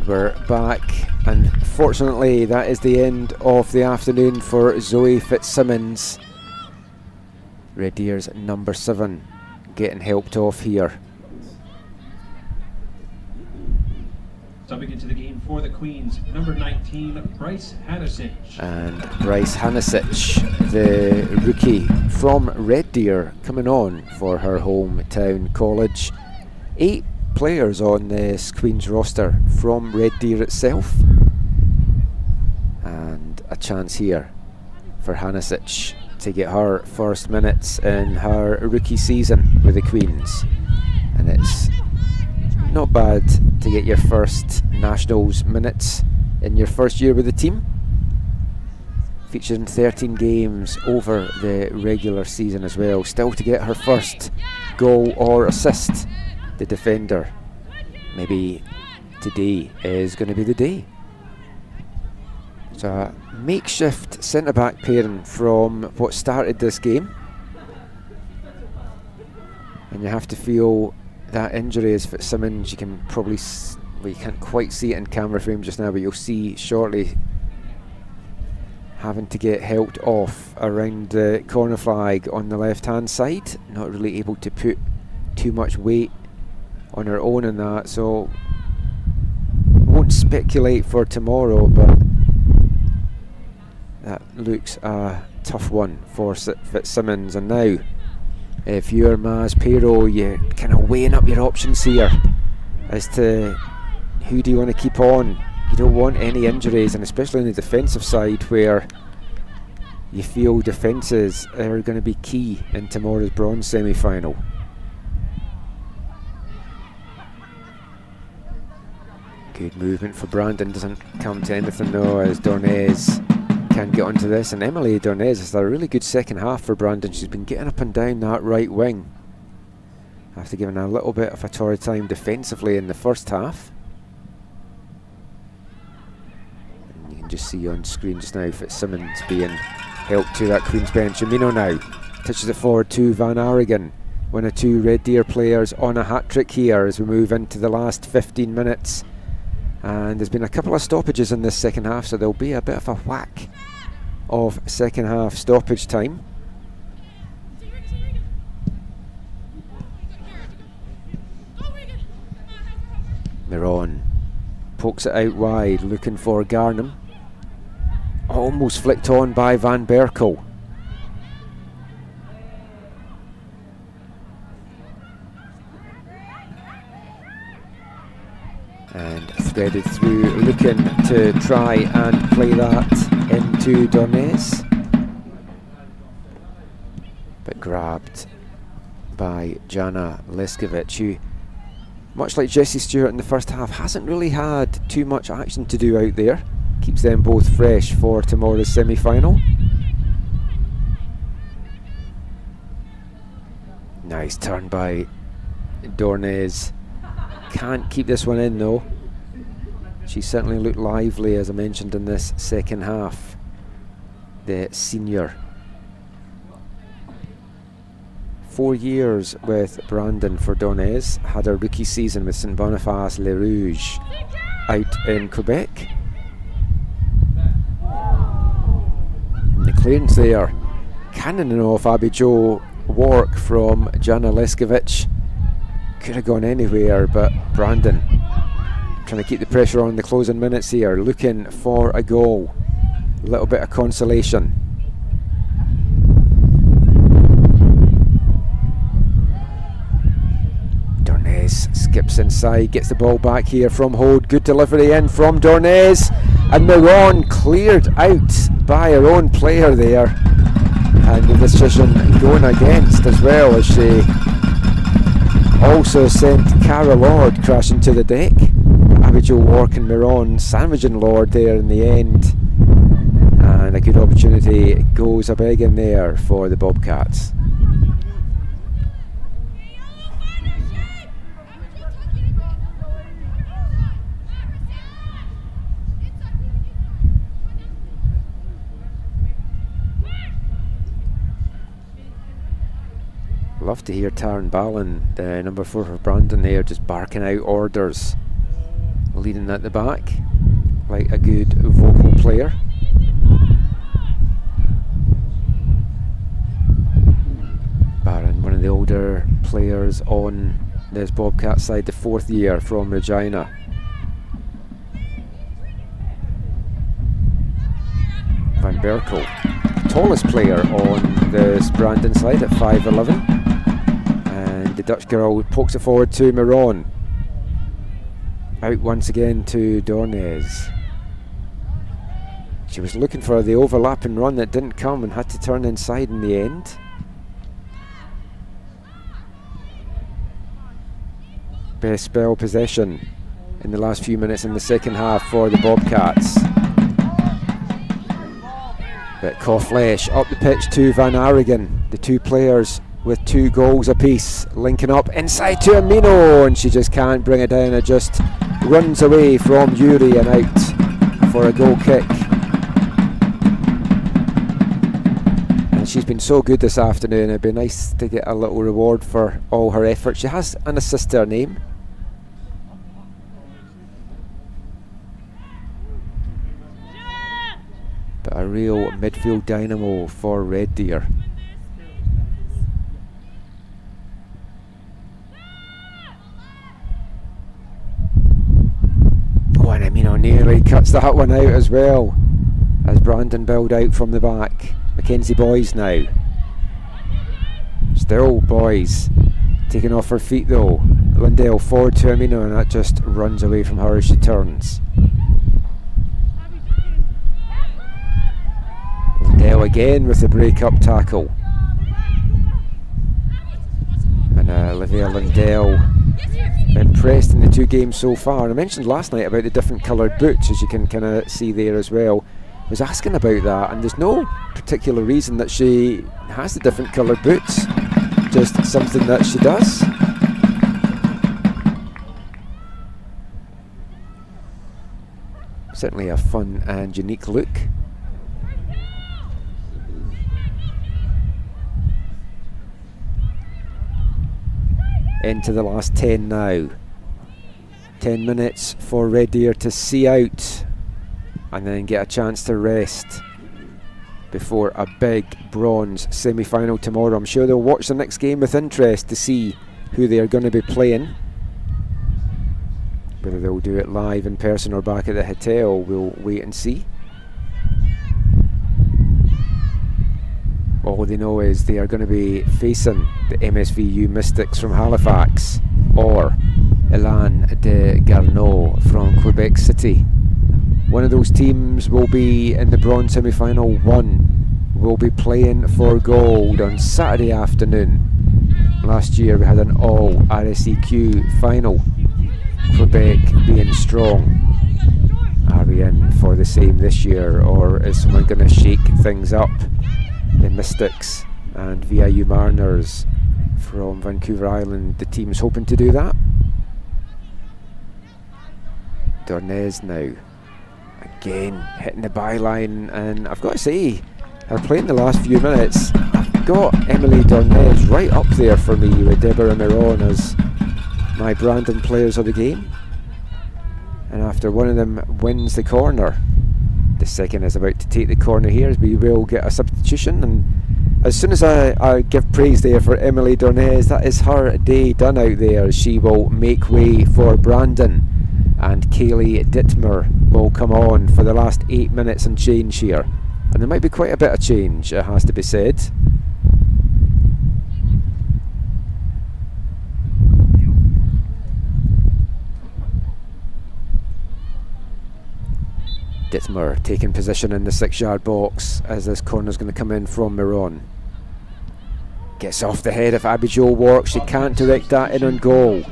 We're back, and fortunately that is the end of the afternoon for Zoe Fitzsimmons. Red Deer's number 7 getting helped off here. Subbing into the game for the Queens, number 19, Bryce Hanisic. And Bryce Hanisic, the rookie from Red Deer, coming on for her hometown college. 8 players on this Queens roster from Red Deer itself, and a chance here for Hanisic to get her first minutes in her rookie season with the Queens. And it's not bad to get your first Nationals minutes in your first year with the team. Featured in 13 games over the regular season as well. Still to get her first goal or assist, the defender. Maybe today is going to be the day. So a makeshift centre-back pairing from what started this game. And you have to feel that injury is Fitzsimmons. You can probably, well, you can't quite see it in camera frame just now, but you'll see shortly having to get helped off around the corner flag on the left hand side. Not really able to put too much weight on her own in that, so won't speculate for tomorrow, but that looks a tough one for Fitzsimmons. And now if you're Maz Pero, you're kind of weighing up your options here as to who do you want to keep on. You don't want any injuries, and especially on the defensive side where you feel defences are going to be key in tomorrow's bronze semi-final. Good movement for Brandon, doesn't come to anything though, as Dornez can get onto this, and Emily Dornez has had a really good second half for Brandon. She's been getting up and down that right wing after giving a little bit of a torrid time defensively in the first half. And you can just see on screen just now Fitzsimmons being helped to that Queen's Bench. Amino now touches it forward to Van Aragon, one of two Red Deer players on a hat-trick here as we move into the last 15 minutes. And there's been a couple of stoppages in this second half, so there'll be a bit of a whack of second half stoppage time. Miron pokes it out wide, looking for Garnham. Almost flicked on by Van Berkel. And threaded through, looking to try and play that into Dornez, but grabbed by Jana Leskovic, who, much like Jessie Stewart in the first half, hasn't really had too much action to do out there. Keeps them both fresh for tomorrow's semi-final. Nice turn by Dornez. Can't keep this one in though. She certainly looked lively, as I mentioned, in this second half, the senior. 4 years with Brandon for Dornez. Had a rookie season with St Boniface Les Rouges out in Quebec. And the clearance there, cannoning off Abby Jo Wark from Jana Leskovic. Could have gone anywhere, but Brandon trying to keep the pressure on the closing minutes here, looking for a goal. A little bit of consolation. Dornez skips inside, gets the ball back here from Hode. Good delivery in from Dornez, and Miron cleared out by her own player there, and the decision going against as well, as she also sent Cara Lord crashing to the deck. Abigail Wark and Miron sandwiching Lord there in the end, and a good opportunity goes a begging there for the Bobcats. Love to hear Taryn Ballin, the number 4 for Brandon there, just barking out orders, leading at the back like a good vocal player. Barron, one of the older players on this Bobcat side, the 4th year from Regina. Van Berkel, tallest player on this Brandon side at 5'11". The Dutch girl pokes it forward to Miron. Out once again to Dornez. She was looking for the overlapping run that didn't come and had to turn inside in the end. best spell possession in the last few minutes in the second half for the Bobcats. But Cauflesh up the pitch to Van Arigen. The two players with 2 goals apiece, linking up inside to Amino, and she just can't bring it down. It just runs away from Yuri and out for a goal kick. And she's been so good this afternoon. It'd be nice to get a little reward for all her effort. She has an assist to her name. But a real midfield dynamo for Red Deer. Oh, and Amino nearly cuts that one out as well, as Brandon build out from the back. Mackenzie Boys now. Still Boys taking off her feet though. Lindell forward to Amino, and that just runs away from her as she turns. Lindell again with the break-up tackle. And Olivia Lindell impressed in the 2 games so far. And I mentioned last night about the different coloured boots, as you can kind of see there as well. I was asking about that, and there's no particular reason that she has the different coloured boots, just something that she does. Certainly a fun and unique look. Into the last 10 now. 10 minutes for Red Deer to see out and then get a chance to rest before a big bronze semi-final tomorrow. I'm sure they'll watch the next game with interest to see who they are going to be playing. Whether they'll do it live in person or back at the hotel, we'll wait and see. All they know is they are going to be facing the MSVU Mystics from Halifax or Elan de Garneau from Quebec City. One of those teams will be in the bronze semi-final. One will be playing for gold on Saturday afternoon. Last year we had an all RSEQ final, Quebec being strong. Are we in for the same this year, or is someone going to shake things up? The Mystics and VIU Mariners from Vancouver Island, the team's hoping to do that. Dornez now, again hitting the byline, and I've got to say, her play in the last few minutes, I've got Emily Dornez right up there for me with Deborah Miron as my Brandon players of the game. And after one of them wins the corner, the second is about to take the corner here, as we will get a substitution. And as soon as I give praise there for Emily Dornez, that is her day done out there. She will make way for Brandon, and Kaylee Dittmer will come on for the last 8 minutes and change here. And there might be quite a bit of change, it has to be said. Dittmer taking position in the 6-yard box as this corner is going to come in from Miron. Gets off the head of Abby Jo Wark. She can't direct that in on goal.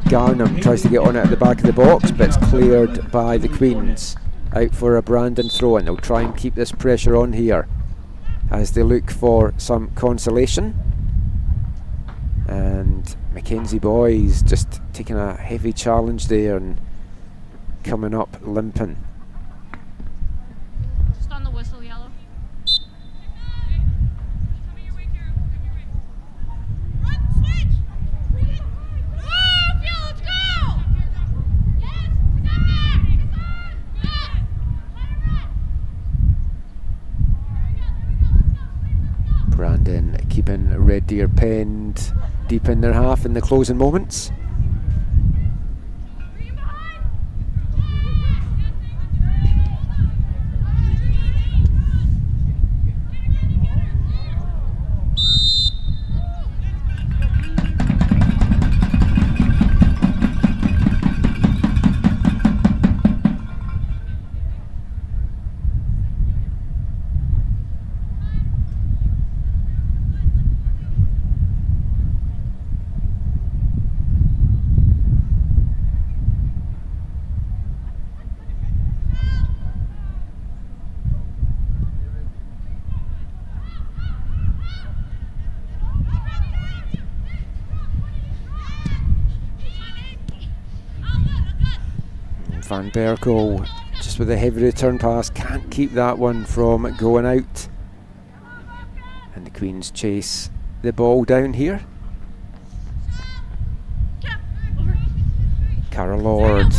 Garnham tries to get on it at the back of the box, but it's cleared by the Queens. Out for a Brandon throw-in. They'll try and keep this pressure on here as they look for some consolation. And Mackenzie Boys just taking a heavy challenge there and coming up limping. Just on the whistle, yellow. Brandon keeping Red Deer penned deep in their half in the closing moments. Van Berkel just with a heavy return pass, can't keep that one from going out. And the Queens chase the ball down here. Cara Lord,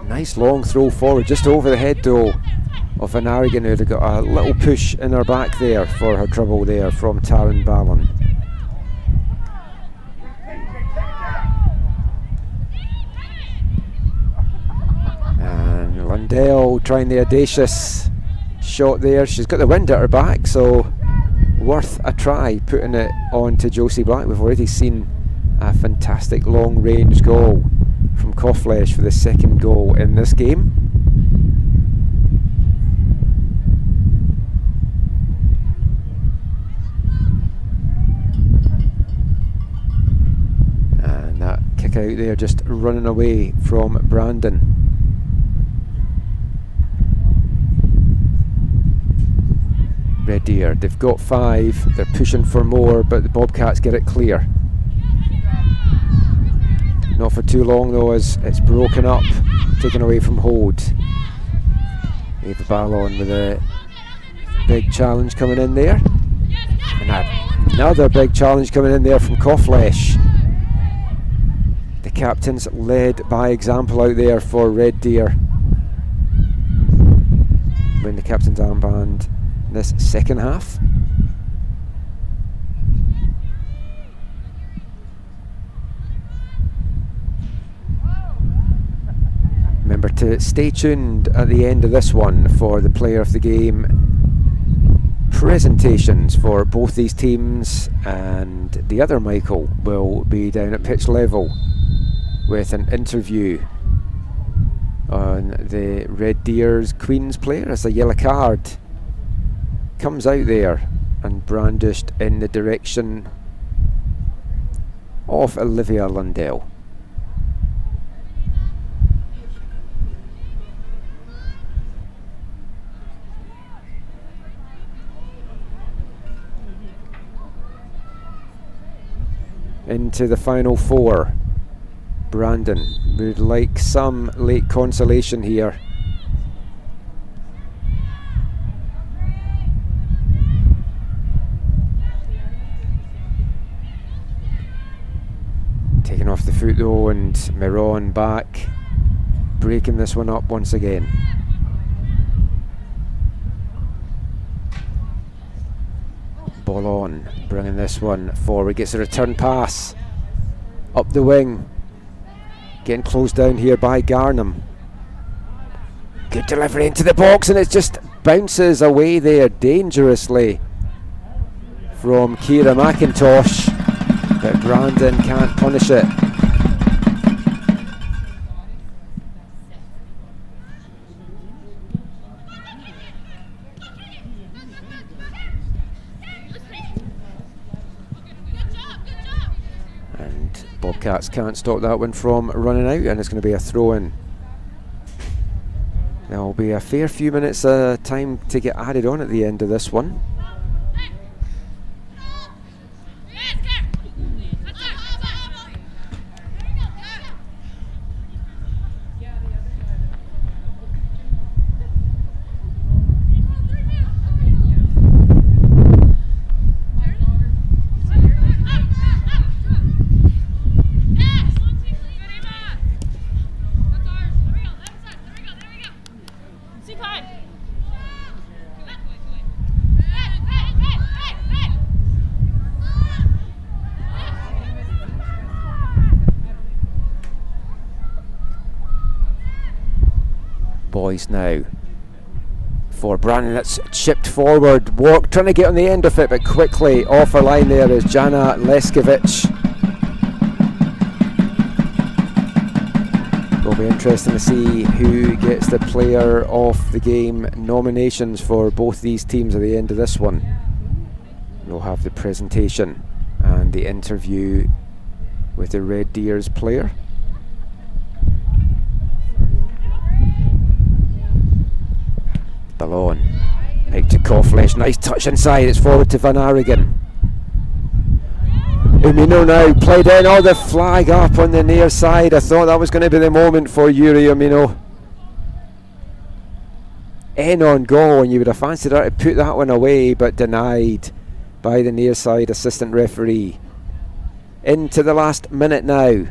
nice long throw forward, just over the head though of Van Arigen, who'd got a little push in her back there for her trouble there from Taryn Ballon. And Lundell trying the audacious shot there. She's got the wind at her back, so worth a try putting it on to Josie Black. We've already seen a fantastic long range goal from Kofflesh for the second goal in this game. And that kick out there just running away from Brandon. Red Deer, they've got 5, they're pushing for more, but the Bobcats get it clear. Not for too long though, as it's broken up, taken away from Hode. Ava Ballon with a big challenge coming in there. And another big challenge coming in there from Kofflesh. The captains led by example out there for Red Deer. Win the captain's armband this second half. Remember to stay tuned at the end of this one for the player of the game presentations for both these teams, and the other Michael will be down at pitch level with an interview on the Red Deer's Queens player as a yellow card comes out there and brandished in the direction of Olivia Lundell. Into the final 4. Brandon would like some late consolation here. Taking off the foot though, and Miron back, breaking this one up once again. Ball on, bringing this one forward, gets a return pass up the wing, getting closed down here by Garnham. Good delivery into the box, and it just bounces away there dangerously from Kira McIntosh, but Brandon can't punish it. Bobcats can't stop that one from running out, and it's going to be a throw-in. There'll be a fair few minutes time to get added on at the end of this one. Boys now for Brandon, that's chipped forward. Walk trying to get on the end of it, but quickly off her line there is Jana Leskovic. Will be interesting to see who gets the player of the game nominations for both these teams at the end of this one. We'll have the presentation and the interview with the Red Deer's player. Ballon, out to Kofflesh, nice touch inside, it's forward to Van Arigen. Umino now played in, the flag up on the near side. I thought that was going to be the moment for Yuri Umino. in on goal, and you would have fancied her to put that one away, but denied by the near side assistant referee. Into the last minute now.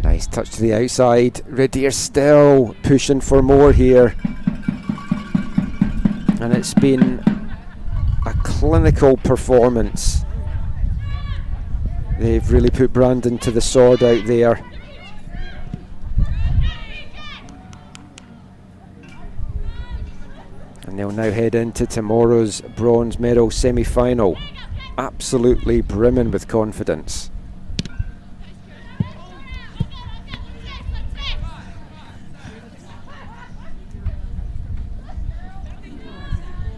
Nice touch to the outside. Red Deer still pushing for more here. And it's been a clinical performance. They've really put Brandon to the sword out there. And they'll now head into tomorrow's bronze medal semi-final. Absolutely brimming with confidence.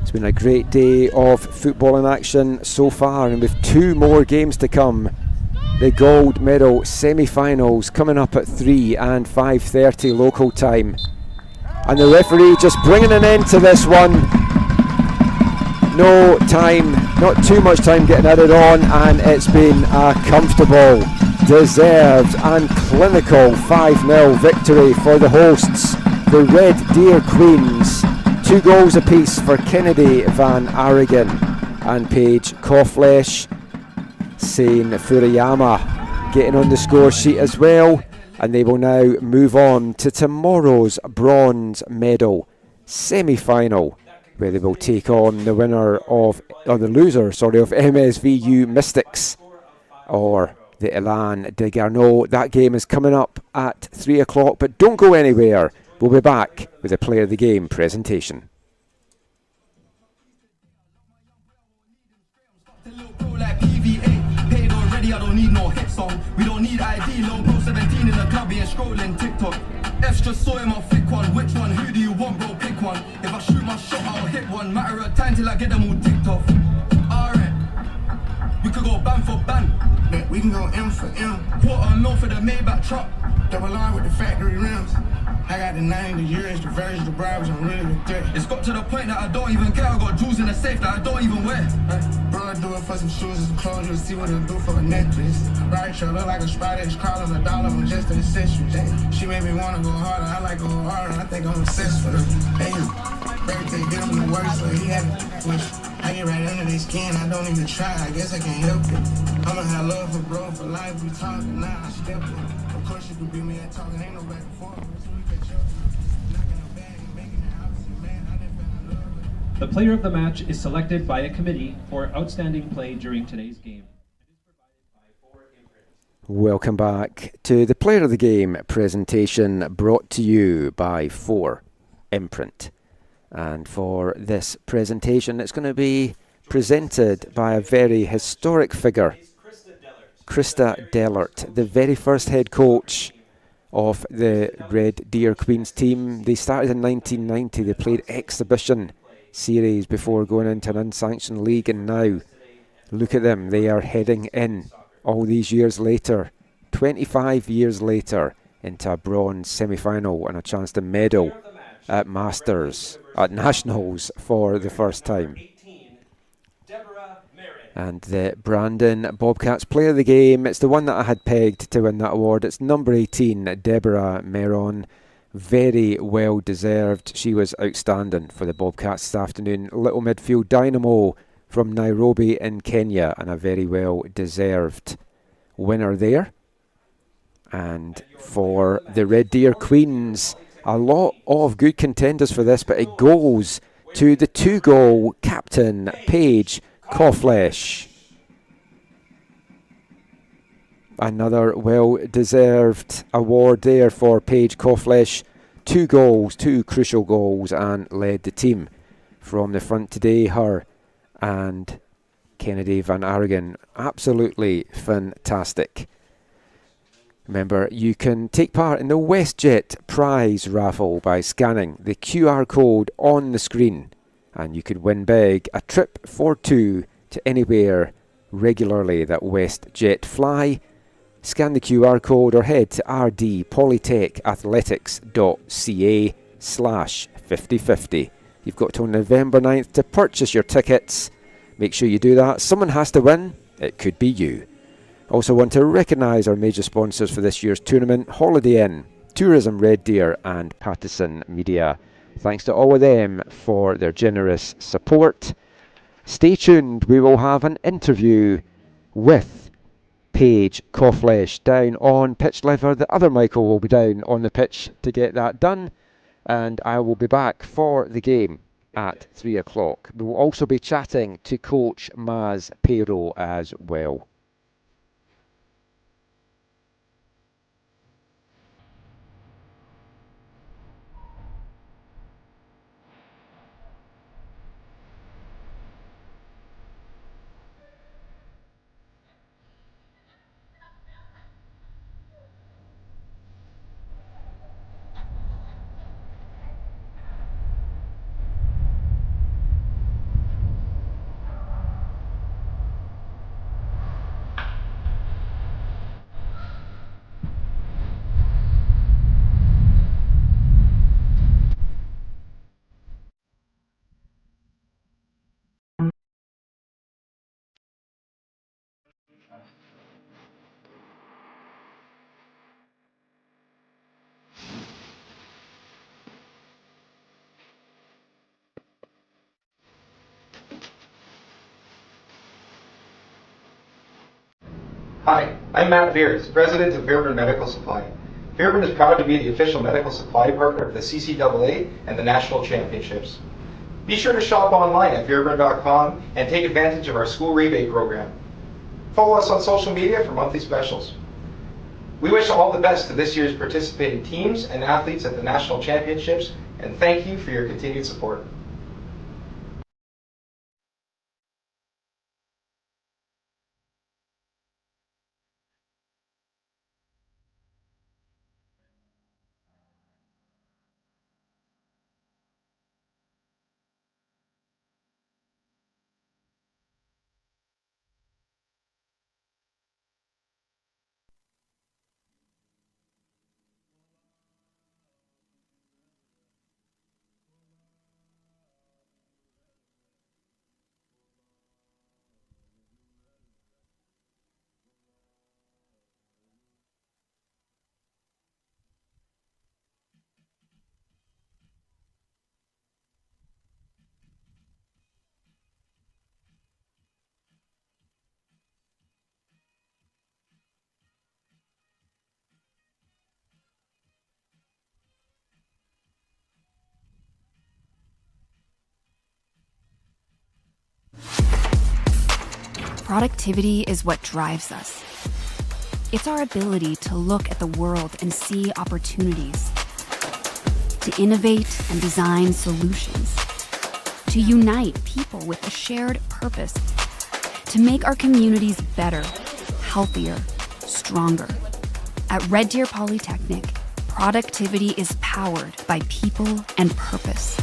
It's been a great day of football in action so far, and with 2 more games to come. The gold medal semi-finals coming up at 3 and 5:30 local time. And the referee just bringing an end to this one. No time, not too much time getting added on, and it's been a comfortable, deserved and clinical 5-0 victory for the hosts, the Red Deer Queens. 2 goals apiece for Kennedy Van Aragon and Paige Kofflesh. Sein Furuyama getting on the score sheet as well, and they will now move on to tomorrow's bronze medal semi-final, where they will take on the winner of, or the loser, of MSVU Mystics or the Elan de Garneau. That game is coming up at 3 o'clock, but don't go anywhere. We'll be back with a Player of the Game presentation. I don't need no hit song. We don't need ID, low bro 17 in the club, yeah, scrolling TikTok. F's just saw him, I'll thick one. Which one? Who do you want, bro? Pick one. If I shoot my shot, I'll hit one. Matter of time till I get them all ticked off. Alright, we could go ban for ban. Yeah, we can go M for M. $250,000 for the Maybach truck. Double R with the factory rims. I got the 90 years, the verge, the bribes, I'm really with that. It's got to the point that I don't even care. I got jewels in the safe that I don't even wear. Bro, I do it for some shoes and some clothes. You'll see what it'll do for a necklace. Right, sure, look like a spider. It's crawling $1 on just the accessories. She made me want to go harder. I like go harder. I think I'm obsessed with her. Damn, birthday gift from the work, so he had to wish. I get right under their skin. I don't even try. I guess I can't help it. I'ma have love for bro for life. We talking now. I step it. Of course you could beat me at talking. Ain't no back and forth. The player of the match is selected by a committee for outstanding play during today's game. Welcome back to the Player of the Game presentation, brought to you by 4 Imprint. And for this presentation, it's going to be presented by a very historic figure, Krista Dellert, the very first head coach of the Red Deer Queens team. They started in 1990. They played exhibition series before going into an unsanctioned league, and now look at them, they are heading in all these years later, 25 years later, into a bronze semi-final and a chance to medal at Masters, at Nationals for the first time. And the Brandon Bobcats player of the game, it's the one that I had pegged to win that award. It's number 18, Deborah Meron. Very well deserved. She was outstanding for the Bobcats this afternoon. Little midfield dynamo from Nairobi in Kenya, and a very well deserved winner there. And for the Red Deer Queens, a lot of good contenders for this, but it goes to the 2-goal captain, Paige Kofflesh. Another well-deserved award there for Paige Kofflesh. 2 goals, 2 crucial goals, and led the team from the front today. Her and Kennedy Van Aragon, absolutely fantastic. Remember, you can take part in the WestJet prize raffle by scanning the QR code on the screen, and you could win big, a trip for 2 to anywhere regularly that WestJet fly. Scan the QR code or head to rdpolytechathletics.ca 4imprint.com/5050. You've got till November 9th to purchase your tickets. Make sure you do that. Someone has to win. It could be you. Also want to recognise our major sponsors for this year's tournament: Holiday Inn, Tourism Red Deer and Pattison Media. Thanks to all of them for their generous support. Stay tuned. We will have an interview with Paige Coughlesh down on pitch level. The other Michael will be down on the pitch to get that done. And I will be back for the game at 3 o'clock. We will also be chatting to Coach Maz Pero as well. Hi, I'm Matt Veers, President of Fairburn Medical Supply. Fairburn is proud to be the official medical supply partner of the CCAA and the National Championships. Be sure to shop online at fairburn.com and take advantage of our school rebate program. Follow us on social media for monthly specials. We wish all the best to this year's participating teams and athletes at the National Championships, and thank you for your continued support. Productivity is what drives us. It's our ability to look at the world and see opportunities, to innovate and design solutions, to unite people with a shared purpose, to make our communities better, healthier, stronger. At Red Deer Polytechnic, productivity is powered by people and purpose.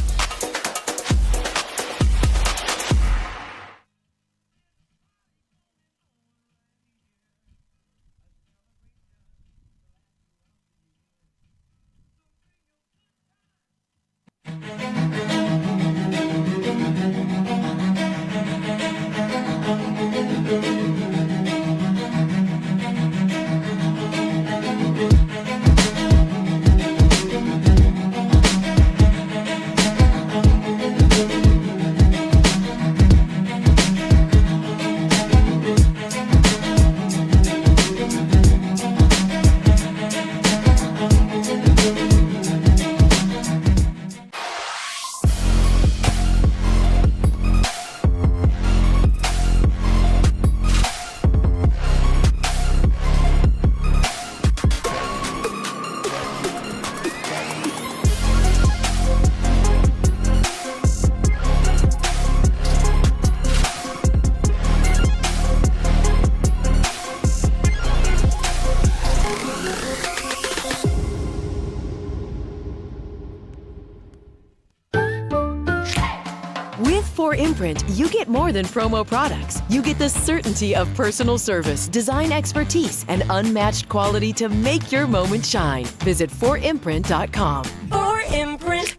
With 4imprint, you get more than promo products. You get the certainty of personal service, design expertise, and unmatched quality to make your moment shine. Visit 4imprint.com. 4imprint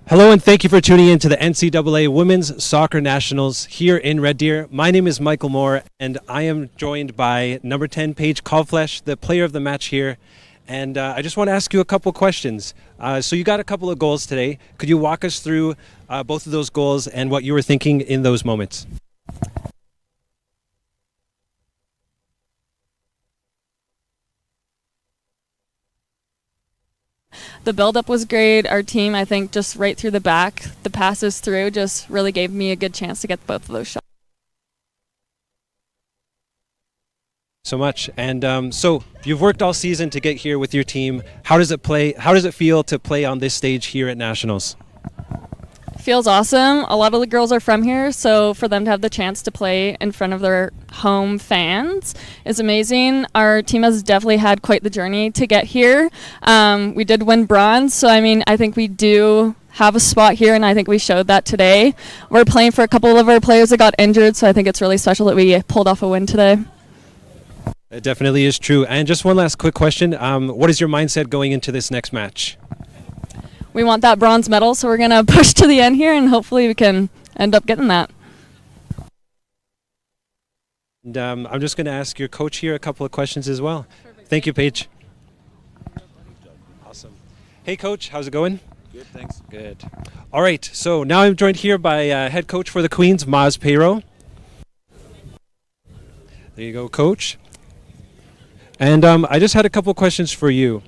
Hello and thank you for tuning in to the NCAA Women's Soccer Nationals here in Red Deer. My name is Michael Moore and I am joined by number 10 Paige Kalflesh, the player of the match here. And I just want to ask you a couple questions. So you got a couple of goals today. Could you walk us through both of those goals and what you were thinking in those moments? The build-up was great. Our team, I think, just right through the back, the passes through just really gave me a good chance to get both of those shots. So much. And so you've worked all season to get here with your team. How does it feel to play on this stage here at Nationals? Feels awesome. A lot of the girls are from here, so for them to have the chance to play in front of their home fans is amazing. Our team has definitely had quite the journey to get here. We did win bronze, so I think we do have a spot here, and I think we showed that today. We're playing for a couple of our players that got injured, so I think it's really special that we pulled off a win today. It definitely is true. And just one last quick question. What is your mindset going into this next match? We want that bronze medal, so we're going to push to the end here, and hopefully we can end up getting that. And I'm just going to ask your coach here a couple of questions as well. Perfect. Thank you, Paige. Awesome. Hey, Coach, how's it going? Good, thanks. Good. All right, so now I'm joined here by head coach for the Queens, Maz Peiro. There you go, Coach. And I just had a couple of questions for you.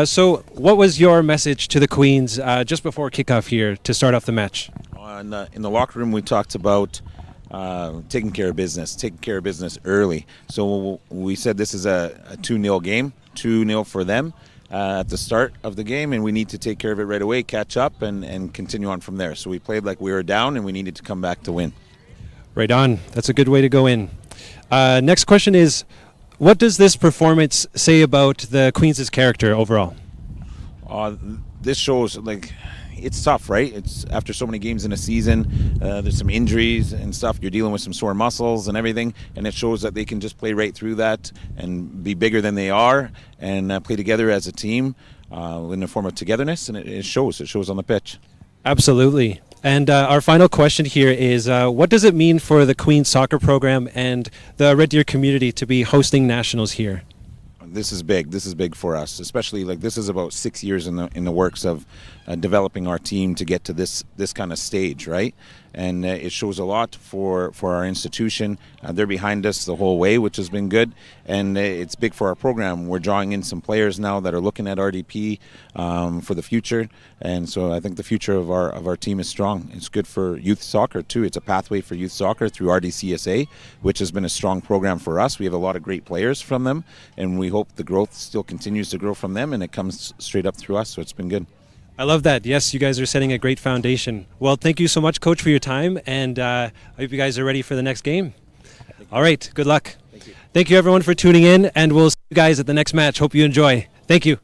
So what was your message to the Queens just before kickoff here to start off the match? In the locker room, we talked about taking care of business early. So we said this is a 2-0 game, 2-0 for them at the start of the game, and we need to take care of it right away, catch up, and continue on from there. So we played like we were down, and we needed to come back to win. Right on. That's a good way to go in. Next question is, what does this performance say about the Queens' character overall? This shows, it's tough, right? It's after so many games in a season, there's some injuries and stuff. You're dealing with some sore muscles and everything, and it shows that they can just play right through that and be bigger than they are and play together as a team in a form of togetherness, and it shows. It shows on the pitch. Absolutely. And our final question here is, what does it mean for the Queens soccer program and the Red Deer community to be hosting nationals here? This is big. This is big for us, especially this is about 6 years in the works of developing our team to get to this kind of stage, right? And it shows a lot for our institution. They're behind us the whole way, which has been good, and it's big for our program. We're drawing in some players now that are looking at RDP for the future, and so I think the future of our team is strong. It's good for youth soccer too. It's a pathway for youth soccer through RDCSA, which has been a strong program for us. We have a lot of great players from them, and we hope the growth still continues to grow from them, and it comes straight up through us, so it's been good. I love that. Yes, you guys are setting a great foundation. Well, thank you so much, Coach, for your time, and I hope you guys are ready for the next game. All right, good luck. Thank you, everyone, for tuning in, and we'll see you guys at the next match. Hope you enjoy. Thank you.